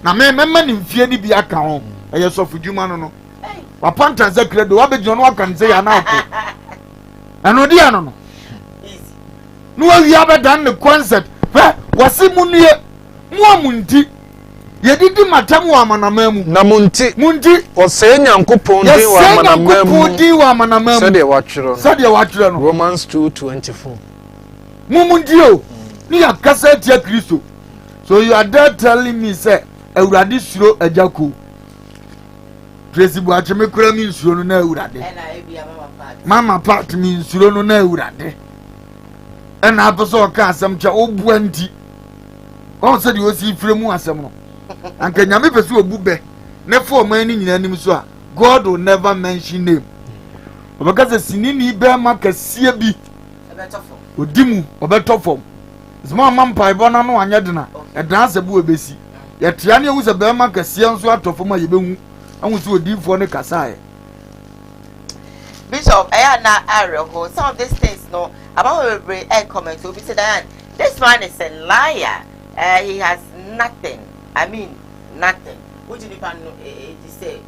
Na me ni mfie ni bi aka ho. Eye sofu djuma no no. Wapanta ze credo wabegino no waka nze ya na akọ. Eno di ano no. Easy. No wi abedan ne concert. Wasi munue mu amunti. Yedidi matamu wa manamamu. Na munti. Ose nyankopon din wa manamamu. Nyankopon din wa manamamu. Sade watchero. No. Romans 2:24. Mumunti o. Ni akasa tia Kristo. So you are there telling me say Awurade suro ajako. Tracy Buache me kura mi nsuro no na Awurade. Na ebia mama part mi nsuro no na Awurade. Ena aposo ka asem cha obuanti. O se de o si fremu asem no. Anka nyame pese obu be ne fo man ni nyina nim so a God will never mention name. Obakaze sinini be ma kasie bi odimu obetofom zema mampa ibona no anya dena edana sebu obesi yɛtea ne ɛhu sɛ bɛrima kɛseɛ nso atɔ fam a yɛbɛhu ahu sɛ odiifoɔ ne kasaeɛ. Bishop, I na arrow. Some of these things, no, about a comment. So, Bishop Diane, this man is a liar. He has nothing. I mean, nothing. What do you say?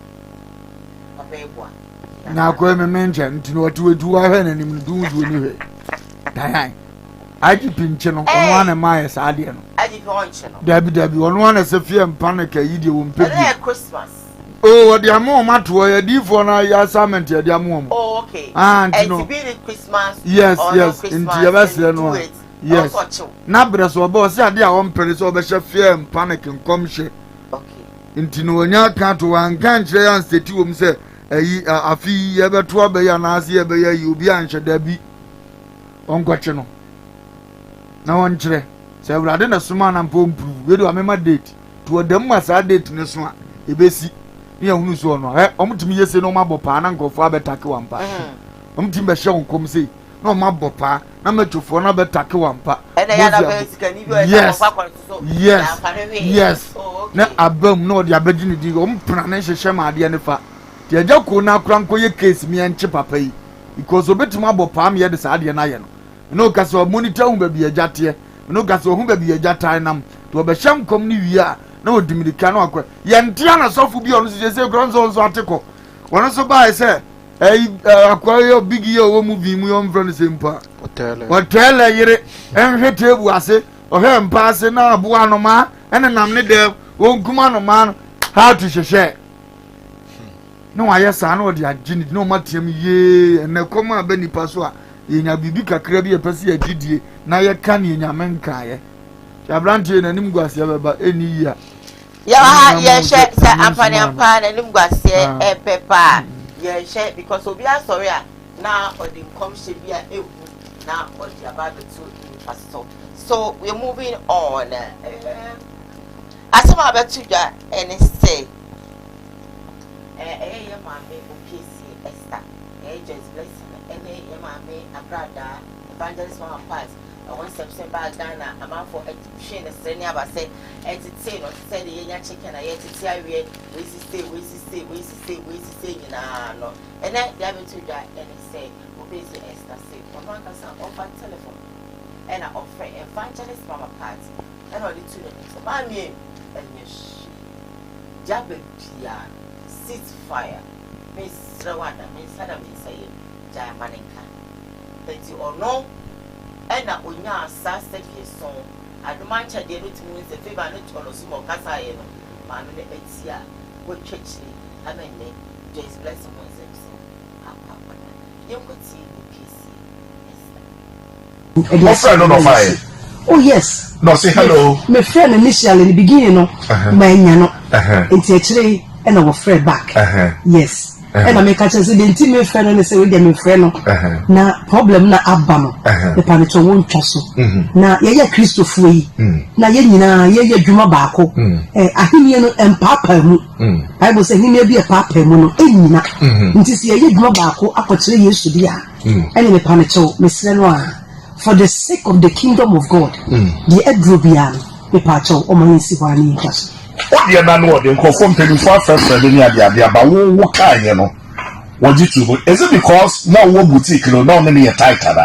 Now, go and mention to what you do. I heard him do anyway. Diane, I keep pinching on one of my sardine. I did mention. Debbie, on one as a fear and panic, a idiot won't pay Christmas. Oh, the amount to a deep for now, summon to the mom. Oh, okay. And you know, Christmas. Yes, yes, into your best. Yes. Nabras or boss, I dear one place over fear and panic and come share. Okay. Into no one can't one can't say and say to him, say, a fee ever trouble and as ye be you be answered there be on question. No one tre. Say, rather than a suman and pump, we do a member date to a demas I date in this one. A basic. Ni ehunu so no omutimi yese no mabopa na nkofo abetake wampa omutimi be hye onkom sei na mabopa na matwofo na betake wampa yes na abam no de abegini di ompra na hyehye ma ade ne fa de agako na akra nko ye case mi enche papa yi because obetimi abopa am ye de sa ade na ye no ka so monitor hu ba bi agate no ka so hu ba bi agata nam to be hye nkom ni wi a na odimirika na akwa yentia na sofu bi onu se gronzo nso ateko wono so ba se akwa yo big yo wo mu bi mu yo mfro ne se mpa hotel yire enhwe tebu ase ohwe mpa ase na abo anoma ene nam ne de wonkuma anoma how to sheshe no wa yesa na odi agini no matiam ye ene koma ba nipa so a yenya bibi kakra bi epese agidie na ye ka ne yenya menka ye Abrante na nim gwase baba eni ya ye she say ampani na nim gwase pepa ye she because obi asori a na odi nkom she bia ewu na odi abado to pastor. So we're moving on. Asema abetu dwa ene say ye mame okesi Esther just blessing ene ye mame abrada evangelist mama pass. I want some back down. I'm out for education. The senior about say, entertain or say the young chicken. I yet to tell you, we say, you know, and then they have to die and say, okay, so Esther say, for one person offer telephone and I offer evangelist mama part and all the two so my name and yes, Jabia, ceasefire, Miss Rwanda, Miss Adam, say, Jamanica. That you all know. Ena onya asase keson adumancha de no timu se favor no chono sumo kasa ye no ma no etia wo twechiri amene just bless mo nsemse apa yenkoti okesi My friend no fire. Oh yes. No say hello. My friend initially in the beginning no my nya no enti akire ena wo friend back. Yes. And I make a chance to intimate friend and say, we get me friend. Na problem na abano. The panito won't chasso. Na ye Christopher. Na ye Juma Bako. I think you know, and Papa. I was saying, he may be a Papa mono. Enina. Until ye Juma Bako, I could 3 years to be. And in the panito, Miss Lenoir, for the sake of the kingdom of God, the Edrubian, the Pacho, or Manisivani Chasso. What the other know, they confirm 24 first and then they about what kind, you know. What you do? Is it because now what boutique, you know, not many a title?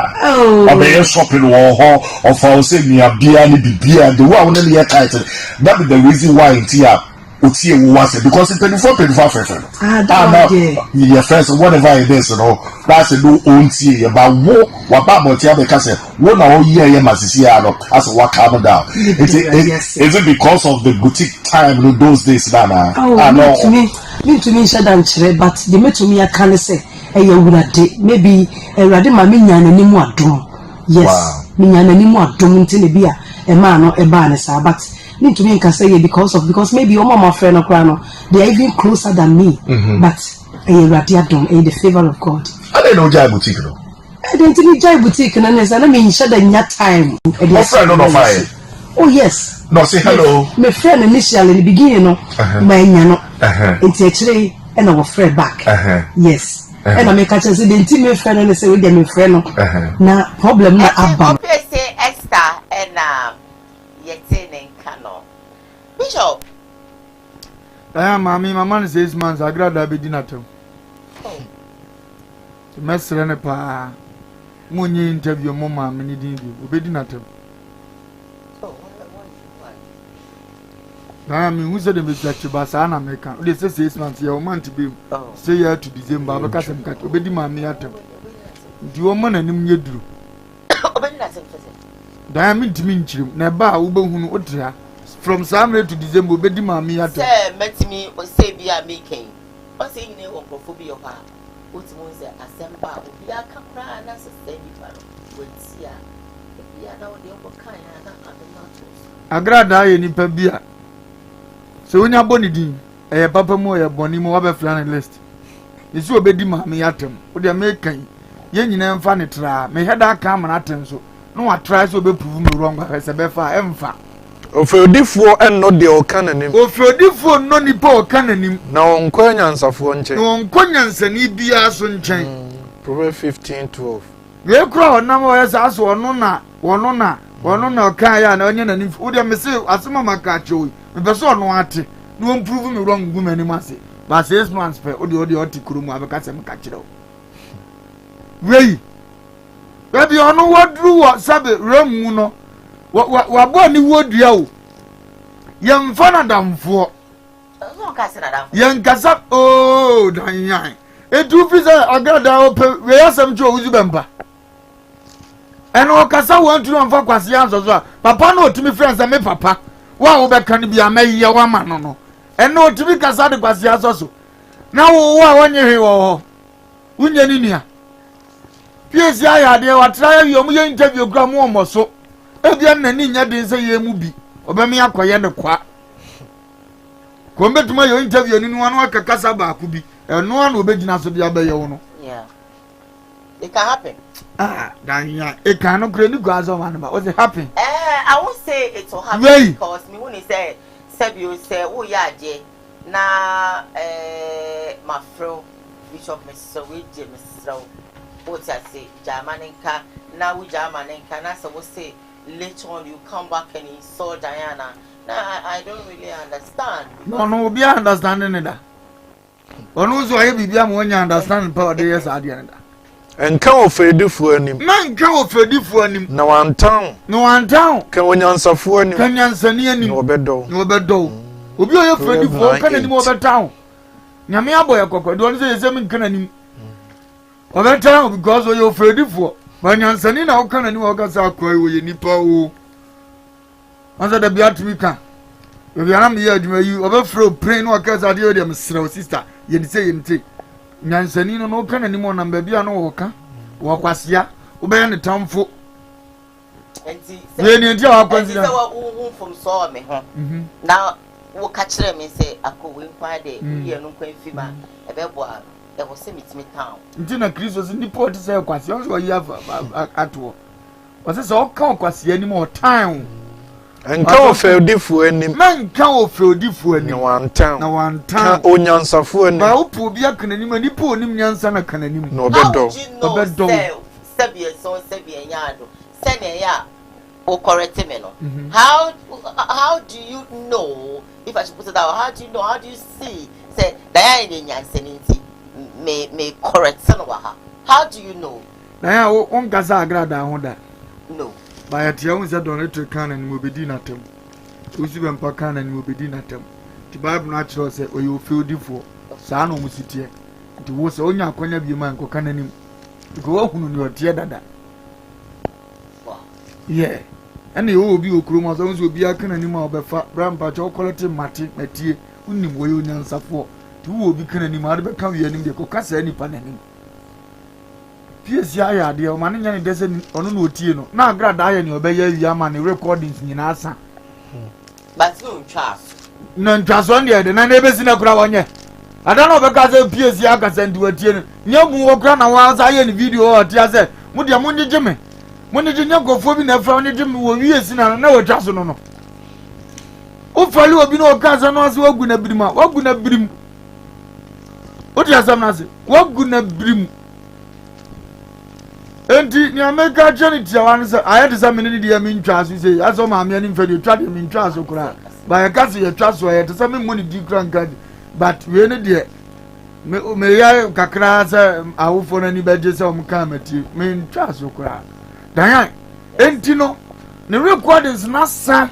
Or they shopping or for saying me a beer, the one only a title. That is the reason why in Tia. Because in 24 first. Your friends, whatever it is, you know, that's a new own tea about what about Tia Castle. One whole year, must see as what calm down. Is it because of the boutique time in those days? Me to me, said but they made to me a can say, maybe a radima minian any more doom. Yes, minian any more doom until a beer, a man or a banner, but. Need to me can say because maybe your mama friend or grano they are even closer than me. But a radiadum in the favor of God. I don't know Jai Boutique. I didn't Jai Boutique and I mean shut in that time. My friend no fire. Oh yes. No say hello. My friend initially in the beginning no my nyano. It's actually and our friend back. Yes. And I make a chance to intimate friend and say we get me friend no. Na problem na abba. Say Esther and Bishop, Mammy, my man 6 months. I grad be dinner to. Messer and a pa. When you interview Mama, many did you be dinner to. I mean, who said the Mr. Basana American? They say 6 months, your man to be stay here to December because I'm cut. Obey my meatum. Do your man and him you do. Diamond to mean you, Naba, Uber, Utra. From Samuel to December, obey my meatum. Sir, met me or say be a making. Or saying they won't phobia of her. What was the assembly? We are come round as a steady fellow. With Sia. We are now the overkind and not the Agrada any pebia. So when you're bonny, a papa more bonny more of a flanny list. It's so bedi mammy atom. Would you make a yen and funny try? May had that come and atom so. No, I try to be proven wrong as a befa emfa. Of your diffo and not the old canon. Of your diffo no nipo canon. Now on coinance of one chain. No on coinance and EBR sun chain. Proverbs 15:12. We crowd number as us or nona, Kaya and onion and if would you miss as mamma catch you. But so no ati no improve me wrong woman ni masi but 6 months per odi kurumu abakasa mkachiro wey baby ono wadru wa sabe ramu no wa bo ni wodua o yemfa na damfo no kasa na damfo yenkasa oh danyan etu fisa agada ope we asem cho uzubemba eno kasa want to amfa kwase anso papa no otimi friends me papa wa wo be kan bia mayiye wa ma no eno otimi kasa de kwase asoso na wo wa wonye hwe wo unye ni nia piesi aya de wa try yo mu ye interview gra mu omoso ebia na ni nya de nse ye mu bi obemi akoye ne kwa ko mbetuma yo interview ni no anu akakasa ba ku bi eno anu obegina so bia be ye wo no yeah it can happen. Danya, it cannot really go as a man. What's it happen? I won't say it will happen because me when he say, Sebio say, oh yeah, Jay, na my friend Bishop Mr. Widget, Mr. What I say, Jamaninka, now we Jamaninka, and as I will say, later on you come back and you saw Diana. Now I don't really understand. No, be understanding it. Or also, I be when you understand power, yes, I did. And come of a different man, come of a different no one town. Can we answer for any? Can you answer near no bed door? No bed door. Obi o friend for can any more town. Nyame aboy akoko do say say can any. Over town because you afraid for. When you answer ni na can any work as akoi we nipa o. Answer the biat we can. If you am here you over fro pray no cause ade o dem sister. Ye say ye nyansani no kan animo na ba bia no woka wo kwasea wo be ne tamfo enti ye ni ntia wa consider wo from so me ho na wo ka kire me say akowe nkwa de ye no nkwa mfima e be bo e wo se mitimi town nti na Kristo se nipo ti say kwasea so yi ato wo se so ka kwasea ni mo town and come of a different man come of a different no one town onyansafo ani ba upo bia kananim ani po onim nyansa na kananim no bedo sebie so sebie nyado sene ya o correct me no how do you know if I should put it out how do you see say that in nyansa nti me correct no wa how do you know na ya on kasa agrada ho da no by a tia unsa donate can and mobedi natem usi be mpa can and mobedi natem the bible natural say o you feel diffo saa no musitie nti wo se onya akonya bi man ko kan anim ko wa hunu ni otie dada yeah and you obi okuro so unso obi aka anim a obefa brampa cho quality mate matie unim wo yonya nsafo ti wo obi kan anim ade be kan wi anim de ko kasa ni pa nanim piesi aya de o mane nya ne dese ono no otie no na agrada aya ni obeya wi ama ne recordings nyina asa but no trust no trust on de na ebe si na kura wonye ada na obeka se piesi aka se ndi watie no nya mu wo kura na wa za aya ni video o tia se mu de mu nyije me mu nyije nya gofo bi na fra nyije me wo wi esi na wo trust no no o fali obi no ka se no ase wagu na birim o tia sam na se wagu na birim enti ni America charity awan say I had some many dia min trust say aso ma me ani mfedi twa de min trust okura By a cast your trust where to some money different card, but we any dear. May I Kakras, I will for any badges of Kamati, main trust you cry. Diane, ain't you know? The real quad is not son.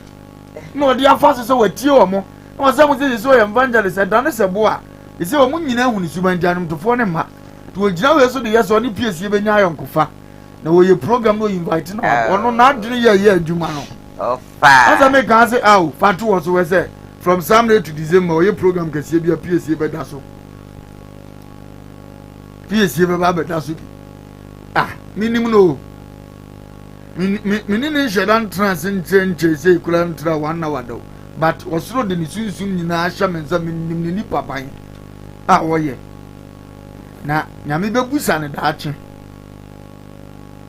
No, dear fastest over Tiomo. Or some of this way evangelist had done as a boy. Is your moon, you know, when you went down to phone him. To a general, so the yes only piece even young Kufa. The way your program will invite no, or no, not the year, Jumano. Oh, fine. As I make answer, oh, Fatu was said from Sunday to December, your program can see a PSC by Dasso. PSC by Dasso. Ah, minimum no. Meaning, she don't transcend say, couldn't try 1 hour though. But was road in the soon in Asham and some in the papa. Ah, oh, yeah. Now, Yami Babusan and Archie.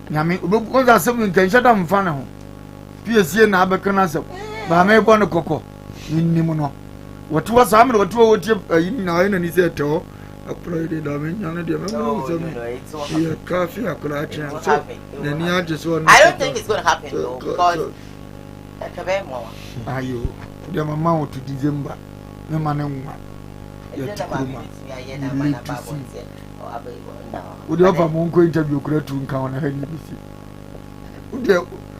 Yami, what are some can shut down fun. PSC and Abacanasa, but I may want a cocoa in Nimono. What was I mean, what was in and he said, oh, I played it. I mean, coffee, I could actually. Then you just want. I don't think it's going to happen though, because are you? Your mamma to December. No man, would you have a monk interview to encounter her?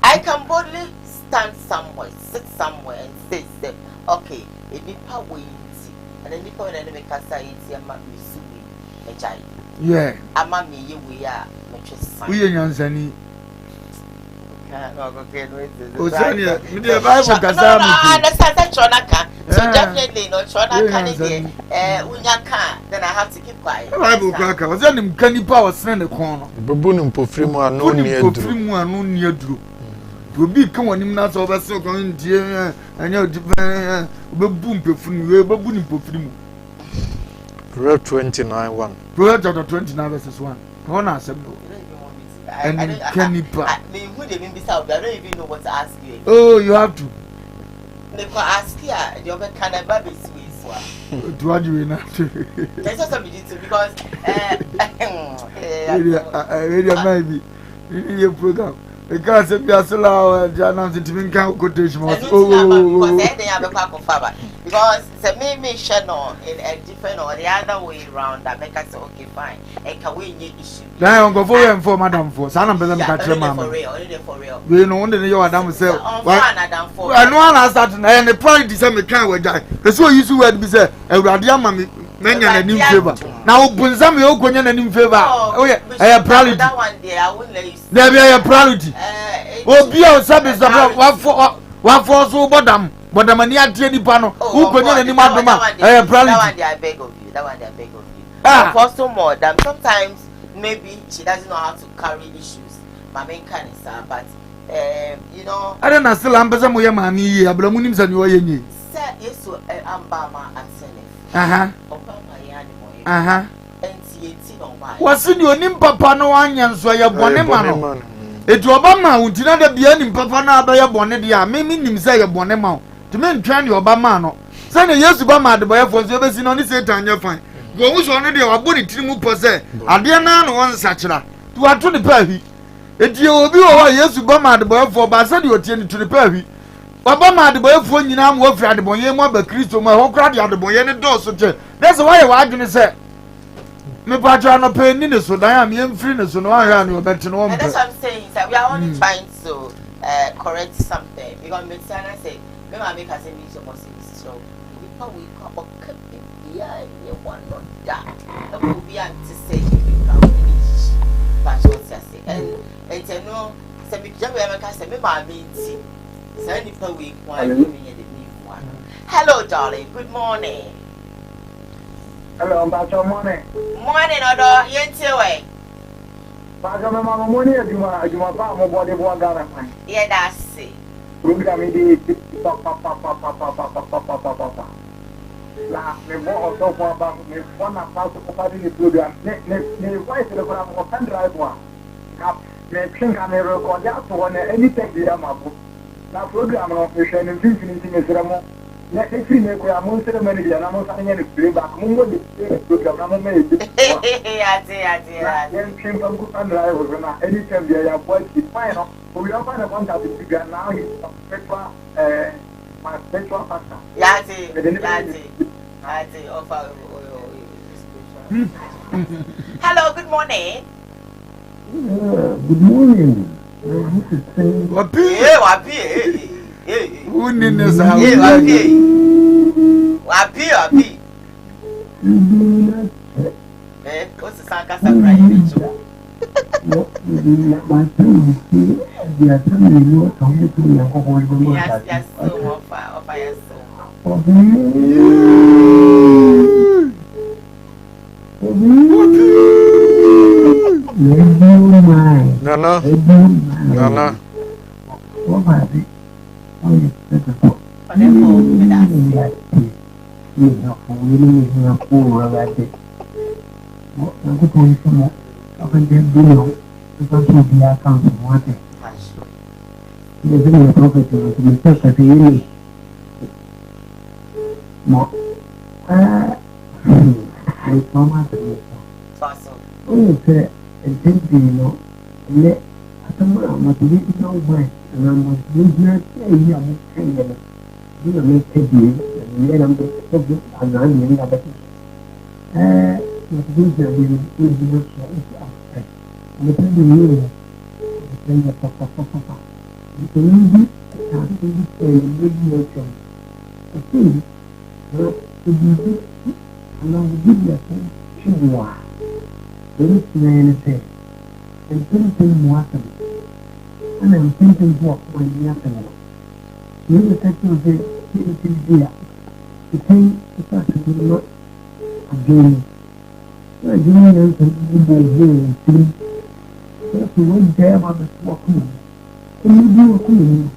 I can boldly stand somewhere, sit somewhere, and say, okay, if you power wait, and then you go and make us say, I'm not a child. Yeah, I'm a me, we are, we are young, Sunny. So definitely no Chonaka, then I have to keep quiet. Bible cracker was any canny power send a corner. Babunum Pofrimo and no near Drew. To be come on him not over so going dear and your baboon perfume, baboon perfume. Proverbs 29:1. Proverbs chapter 29 verses 1. Honor assembly. And canny power. I don't even know what to ask you. Oh, you have to. They can ask here, the other kind of baby sweet. To what you not? That's just something because maybe in your program. Because if you are so loud, you announce it to me, quotation. Because the me channel in a different or the other way around that make us say, okay, fine. And can we need issue? Now, go for him for Madam for Sana Bedam Catcher Mamma. For real. We know only your Adam say, I know I start and the pride is a car will die. That's what you should be said, a Radiamami, many and in favor. Now, Bunzam, you go in favor. Oh, yeah, I have priority. That one day, I will let you. There be a priority. Oh, be our service about what for so bottom. But the mania teddy pano, who could any madam? I have probably that one day I beg of you. That one day I beg of you. For some more than sometimes maybe she doesn't know how to carry issues. My main kind is but you know. I don't know still ambassador moya mami ablamunim sa niwa yenye. Sir yeso ambama atene. Obama yani moya. NTT no why. Wasi ni onim papa no anyanso ya bone ma no. Etu Obama untina da bia ni papa na aba ya bone dia me nim say ya bone ma. To me ntwan the Obama no. Say na Yesu ba ma de boy for so be si no ni Satan ya fan. Go hu so no de wabo ni tiri mu po say ade na no won sachira. To ato ni pa hwi. Eti obi wo Yesu ba ma de boy for ba say de otie ni to ni pa hwi. Obama de boy for nyina mo afri ade boye mo ba Kristo mo ho kra de ade boye ni do so che. That's why wa adwene say me patcha no pe ni ne so dan am yem free ne so no ahia ne obet no and that's what I'm saying is that we are only trying to correct something because me say me ma make us me so so we can okay yeah you want not that and we be to say you can but what you say and you know say me just we make us say me ma me ti say ni pa we kwa me the one. Hello darling, good morning. Hello, Bacho morning. Morning, Odo. Yenti way. Bacho me mama morning adwuma pa mo body bo Ghana man. Yeah, that's it. Program di pa. La me bo auto for ba me fona pa so pa di program. Ne voice the program ko pen drive one. Cap me think am record ya to one anything di am abo. Na program no me share ne finish me seremo. Na free me ko amon sere mani dia na mo sa nya ne play back mo mo de program na mo me ati yen trim from good and drive over na anytime dia ya boy ki fine no we don't find a contact with you now he paper my spiritual pastor. Yati, offer. Hello, good morning. Good morning. Wapi. What's the Sankasa right? Yes, so offer yes. Nana. What was it? Oh, yes, and I'm thinking what my happening. You were taking the it came to start to do not again. I didn't know to do here and see. That's the one day about the walking. Can you do a thing?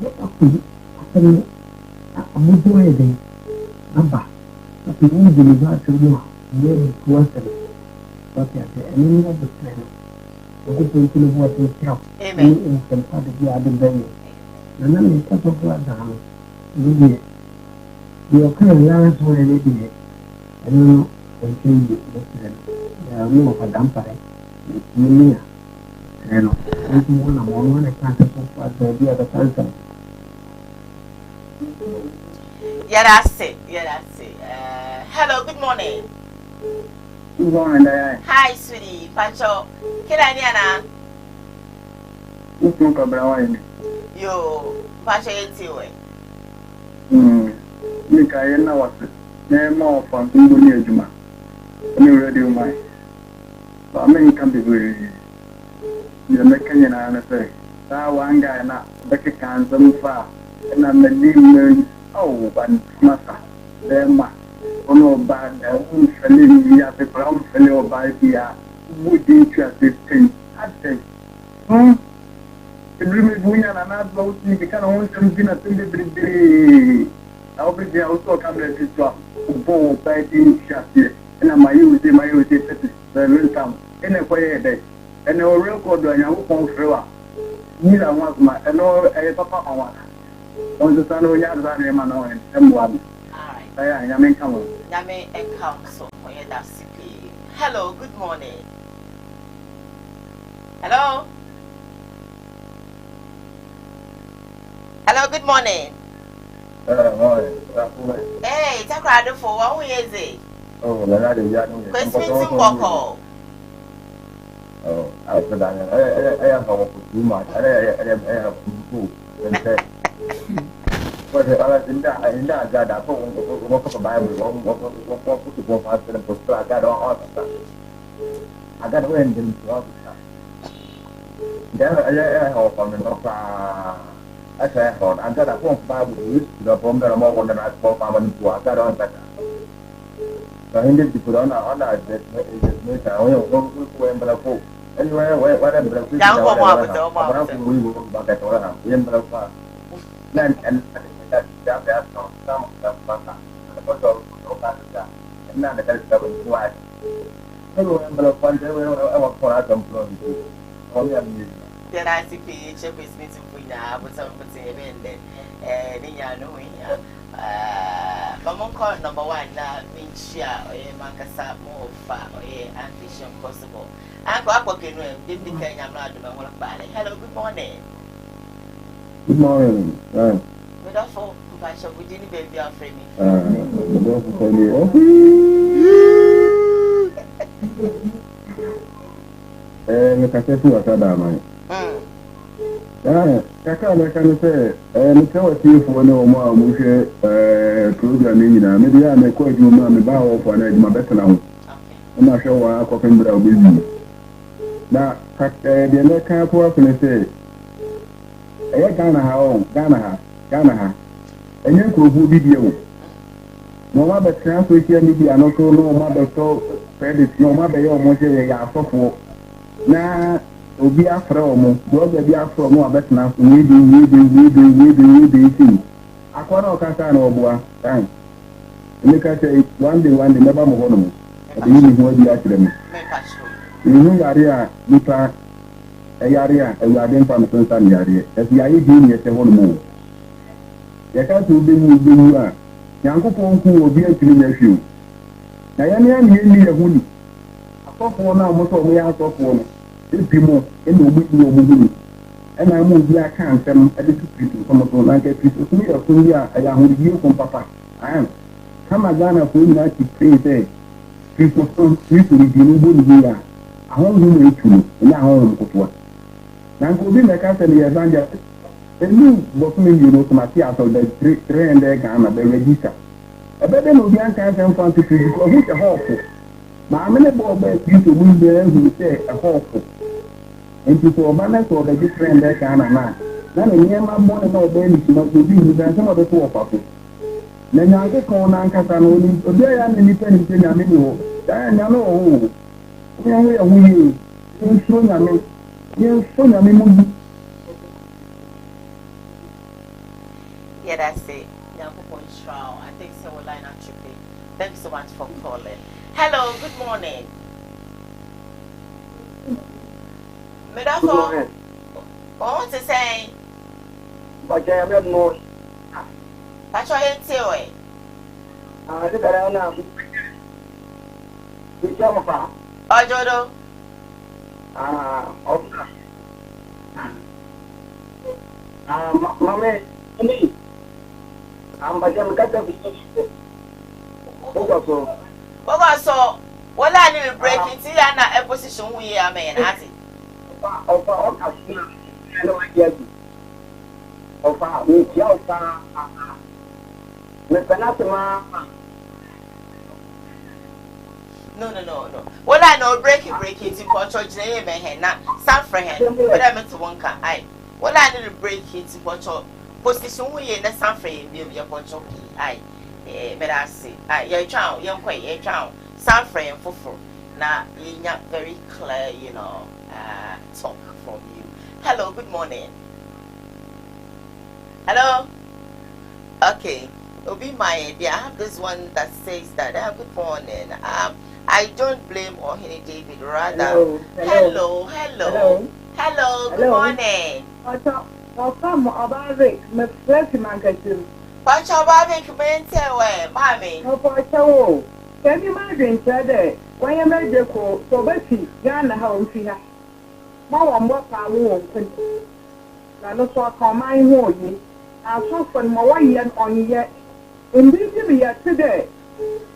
What up to you? I'm not doing anything. Number. But the reason is not to do. Maybe to us. But at the end of the plan. Good thing to know what you tell. Amen. In some part of the other day. And then you talk about down. You okay, last one, and it. I don't know. And change it. There are no of a damper. You know, one I can't support the other cancer. Yeah, that's it. Hello, good morning. Good morning, Hi, sweetie. Pancho. Kilaniana. You talk about Yo, Pancho, it's you. Mikaela was name of Fantumbuni Juma. New radio my. But I mean, can be very. You're making an answer. That one guy now, Becky can some far. And I'm the name. Oh, but Massa. There, ma. Oh, no, bad. I won't feel it. As a brown fellow by the wood interested thing. I say, the dream is winning and I'm not me because I want something at the I'll be there also come to this one. Bow by the chassis. And I'm my use the real town. In a quiet day. And no real code when I walk on through. Neither want my and no a papa on one. On the sun, we are running man on and one. I am in common. Yame and council for your CP. Hello, good morning. Hello, good morning. Hey, it's a crowd for 1 year. Oh, the lady, young. Question Boko. Oh, after that, I have too much. I have food. But in that, God, I walk up a Bible, walk to go faster and post. I got all of that. I got wind into all the stuff. Then I hope on the I said, I got a phone Bible to the phone that I'm more than I spoke. I got on better. So he did put on that I won't go and blow. Anyway, whatever. We will back at all. Then and that's some of them. And now the telephone is wide. Hello, envelope one day. I want for us to only a music. Then I see PH is meeting for now, but some would say, and then you know, Mamma call number one, means share or a Mancasa more far or ambition possible. I go up again, didn't think I'm not doing one of Hello, good morning. Good morning. Good Medafo, Basha, we didn't baby our friend. Me kase tu asada man. Kaka na kan say me kawa ti fo na o ma mu hwe program ni na me dia me ko adwuma me ba wo fo na adwuma betena ho. Na hwe wa akofem bra obezu. Na kaka de na kan fo afne say Ghana ha. Enye nkurofo bi die wo. No ma be tran social media no so no ma be so credit no ma be yo mo je ya afofo. Na obi afra omo do ga bi afra omo abetna we dey see akwana okasa na oboa time me ka say one day never mo hono mo e ni ho di akire me ni yare a nipa yare a awade mpa me sonsa ni yare e fi ayi di ni ese hono mo ya ka so be mu a yankopon ku obi akiri na hwiu na ya ni yahuni afofo na mo so mo ya afofo no Pimo, and no big no movie. And I moved the account and I did 2 people from a like a piece of me or Kuya, I am with you from Papa. I am. Come again, for you not to pray there. People from people with you, good year. I won't do it to you, and I won't go to work. Now, could be like I said, the advantage. And you, what me, you know, to my theater, the 3 and the Ghana, the register. A better no young can't and fancy because it's a hawful. My many boy you to win there who say a hawful. And people manage or the different that can and now. Then in the man more than no baby to not be than some of the 2 of us. Then I get on Uncle only, but there are independent in a minute. Then I know, we are you soon I mean, you soon I mean. Yeah, that's it. I think so. We'll line up tripping. Thank you so much for calling. Hello, good morning. Medafo, what to say? But I am more. That's why I say, I think I know. You jump up. Oh, Jodo. Okay. Mommy, me. I'm by them got the so, what I need to break into a position we are made at it. No. What I know break it in Portugal, not San Fran, but I meant to one car. What I need to break it in Portugal position we in the San Fran, be your Portugal. But I see, your child, young quay, your child, San Fran for now, you're not very clear, you know, talk from you. Hello, good morning. Hello? Okay, it'll be my idea. I have this one that says that, good morning. I don't blame Ohini David, rather. Hello, good morning. What's your baby mental, mommy? Can you imagine that? When you made the call, so Betty, Ghana, how we see her. More and more power. Now, so I call my home. I saw from my 1 year on yet. Indeed, we are today.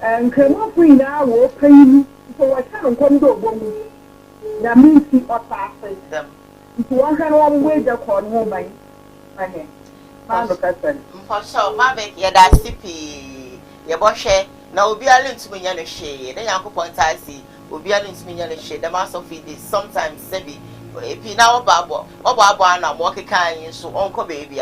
And come up with now, will pay you. So I can't come to a woman. That means he ought to ask them. If you want to wait the call home, my name. For sure, my baby, yeah, that's CP. Your boss, now be a little to me, and shade. Then Uncle Pontasi will be a little to me, and shade. The mass of it is sometimes Sebi. If you now, Babo, or Babo, and I'm walking kind, so Uncle Baby,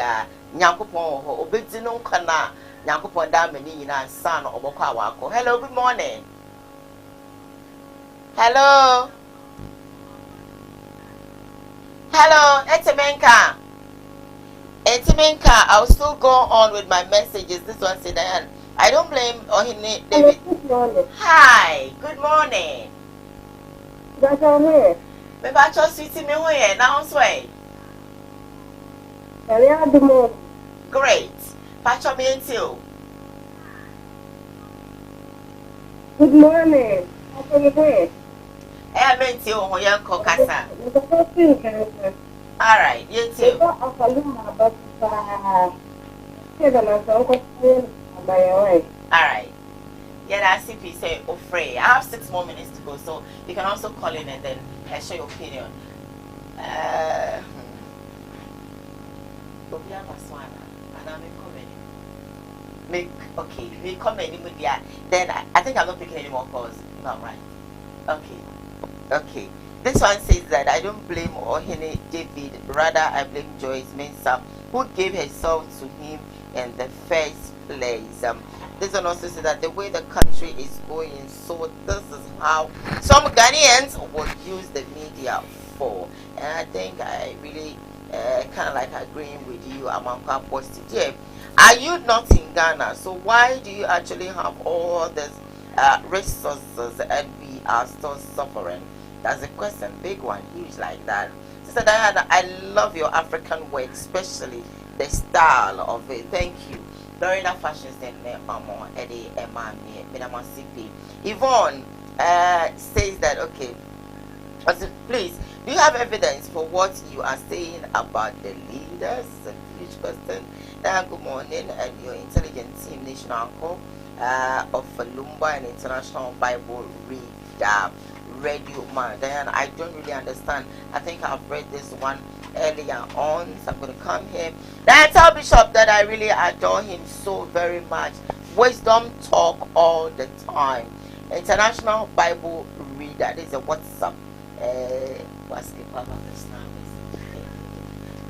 Yankopon, or Bidino Kana, Yankopon Damini, and son or Bokawa. Hello, good morning. Hello, Etimenka. I'll still go on with my messages. This one said, I don't blame Ohini David. Hi, good morning. That's all here. Maybe I just see me here now. Great. Pacho me until. Good morning. How are you doing? I meant you on your cocasa. All right, you too. Alright. Yeah, that's CP say afraid. I have 6 more minutes to go, so you can also call in and then share your opinion. We comment with then I think I'm not picking any more calls. No, right? Okay. This one says that I don't blame Ohene David, rather I blame Joyce Mensah, who gave herself to him in the first place. This one also says that the way the country is going, so this is how some Ghanaians will use the media for. And I think I really kind of like agreeing with you, Amanka Posted. Yeah. Are you not in Ghana? So why do you actually have all these resources and we are still suffering? That's a question, big one, huge like that. Sister Diana, I love your African work, especially the style of it. Thank you. Dorina Fashions and Mamo Eddie Emami Minama CP. Yvonne says that okay. I said, please, do you have evidence for what you are saying about the leaders? A huge question. Good morning, and your intelligent team, National Uncle of Lumba and International Bible Reader. Radio man. Diana, I don't really understand. I think I've read this one earlier on, so I'm going to come here. Then I tell Bishop that I really adore him so very much. Wisdom talk all the time. International Bible Reader. This is a WhatsApp. What's the power of this number?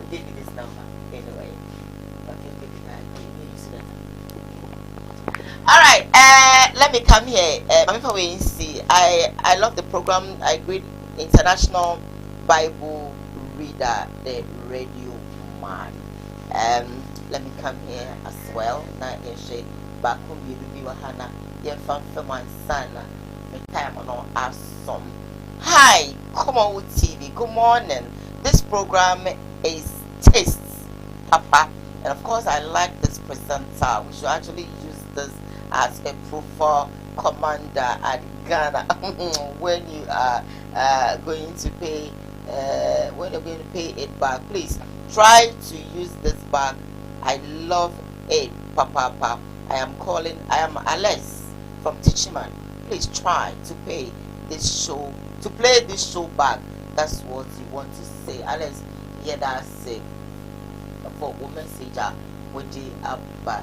Give me this number anyway. Okay, give me that. All right, let me come here. I love the program. I greet International Bible Reader, the radio man. Let me come here as well. Now, you back home, you will be Wahana. You're from Sana. My time on awesome. Hi, Koowaa TV. Good morning. This program is Tastes, Papa. And of course, I like this presenter. We should actually use this as a profile commander at Ghana when you are going to pay it back. Please try to use this back. I love it, Papa. I am Alex from Teachman. Please try to play this show back. That's what you want to say, Alex. Yeah, that's it. For women sager with the upper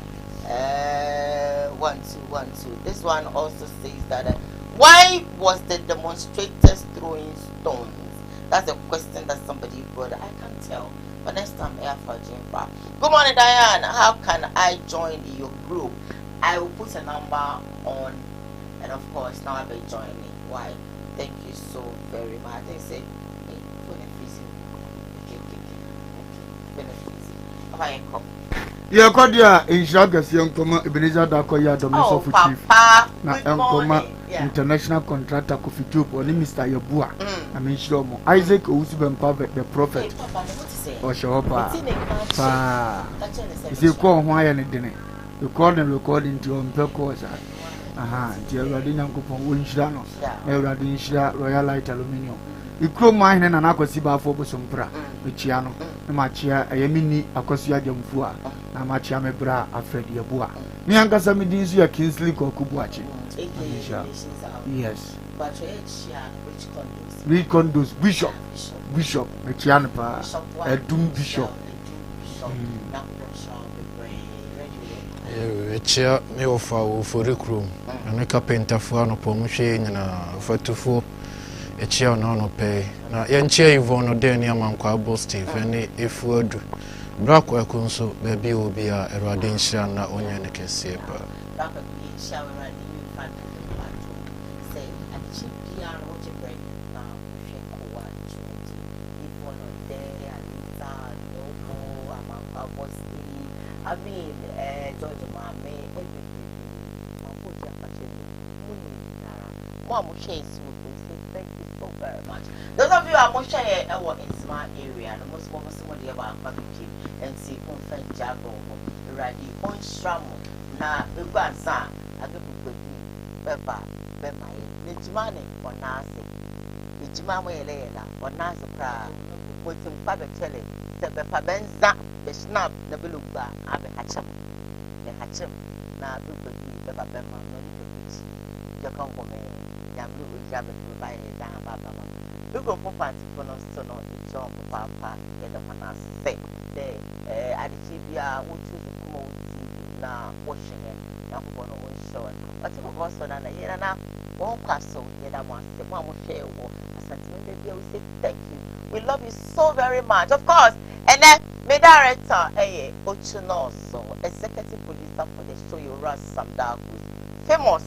1 2 1 2. This one also says that why was the demonstrators throwing stones? That's a question that somebody brought. I can't tell, but next time air for Jimpa. Good morning, Diane. How can I join your group? I will put a number on, and of course now I will join me. Why? Thank you so very much. They say yeah, Kodia in Shagas young Toma Ebenezer Dakoya, the Minister for Chief. Now, Enkoma International Contractor Kofi Job or Mr. Yabua. I mean, Shlomo Isaac Usban Pavet, the prophet. Or Shahopa. Is you call Hawaiian and dinner? You call them according to your Pecosa. Dear Radina Coupon Winshano, Radin Royal Light Aluminium. You crow mine and an aquasiba for Bosumpra, Michiano, Machia, Ayamini, Acosia Jamfua, Amachia Mebra, Alfred Yabua. Mianga Samidis, your Kingsley or Kubuachi. Yes. But read condos, Bishop, Michianapa, a Doom Bishop. Echia me ofa wo forikrum na carpenter fo anopo mhwe nyina fatufo echia no no pe na yenchia Yvonne den ya mankwa abo Steve ne efu adu brako akunso ba bi obi a erade nhira na onye ne kese ba brako bi shawe ra ni fa say achi bia no je break na hwe Koowaa Show Yvonne den ya ta no amankwa abo Steve I mean, George Mame, Mom Shays would say thank you so very much. Those of you are more share our in smart area, the most moment somebody about family and see Confan Jago, Radi, on Shram, na Uganza, I could be Beba, Bema, Nijmani, or Nasi, Nijmama Elena, or Nasa Pra, with some public telling. The Pabenza, the snap, the Beluga, Abe Hatcham. me hachem na uko di beba bema no ni kuchi je kan ko me ya blu o ja be ba ni da ba ba ma uko po party ko no so no e jo papa e da pana se de adichi bia wo choose kuma wo ti na washing na ko no wo show but ko so na yena na won kwaso ye da mo se mo share wo asantime be we say thank you. We love you so very much. Of course, and then my director, Ochunoso, executive producer for the show, you Ras Samda, who's famous,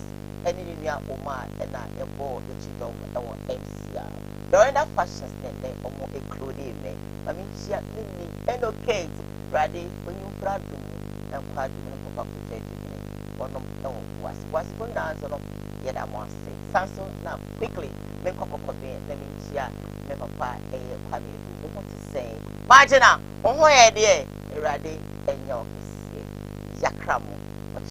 and in India, Oma, and I bought the children our MCR. During that fashion, then Omo a clothing me. I mean, she had me and okay, Brady, when you brad and quite papa protect me. One of them was going down so yet I must say. Samson now quickly, make up a let me share. Me papa kwame do what to say marginal on where there ready and your office yakramo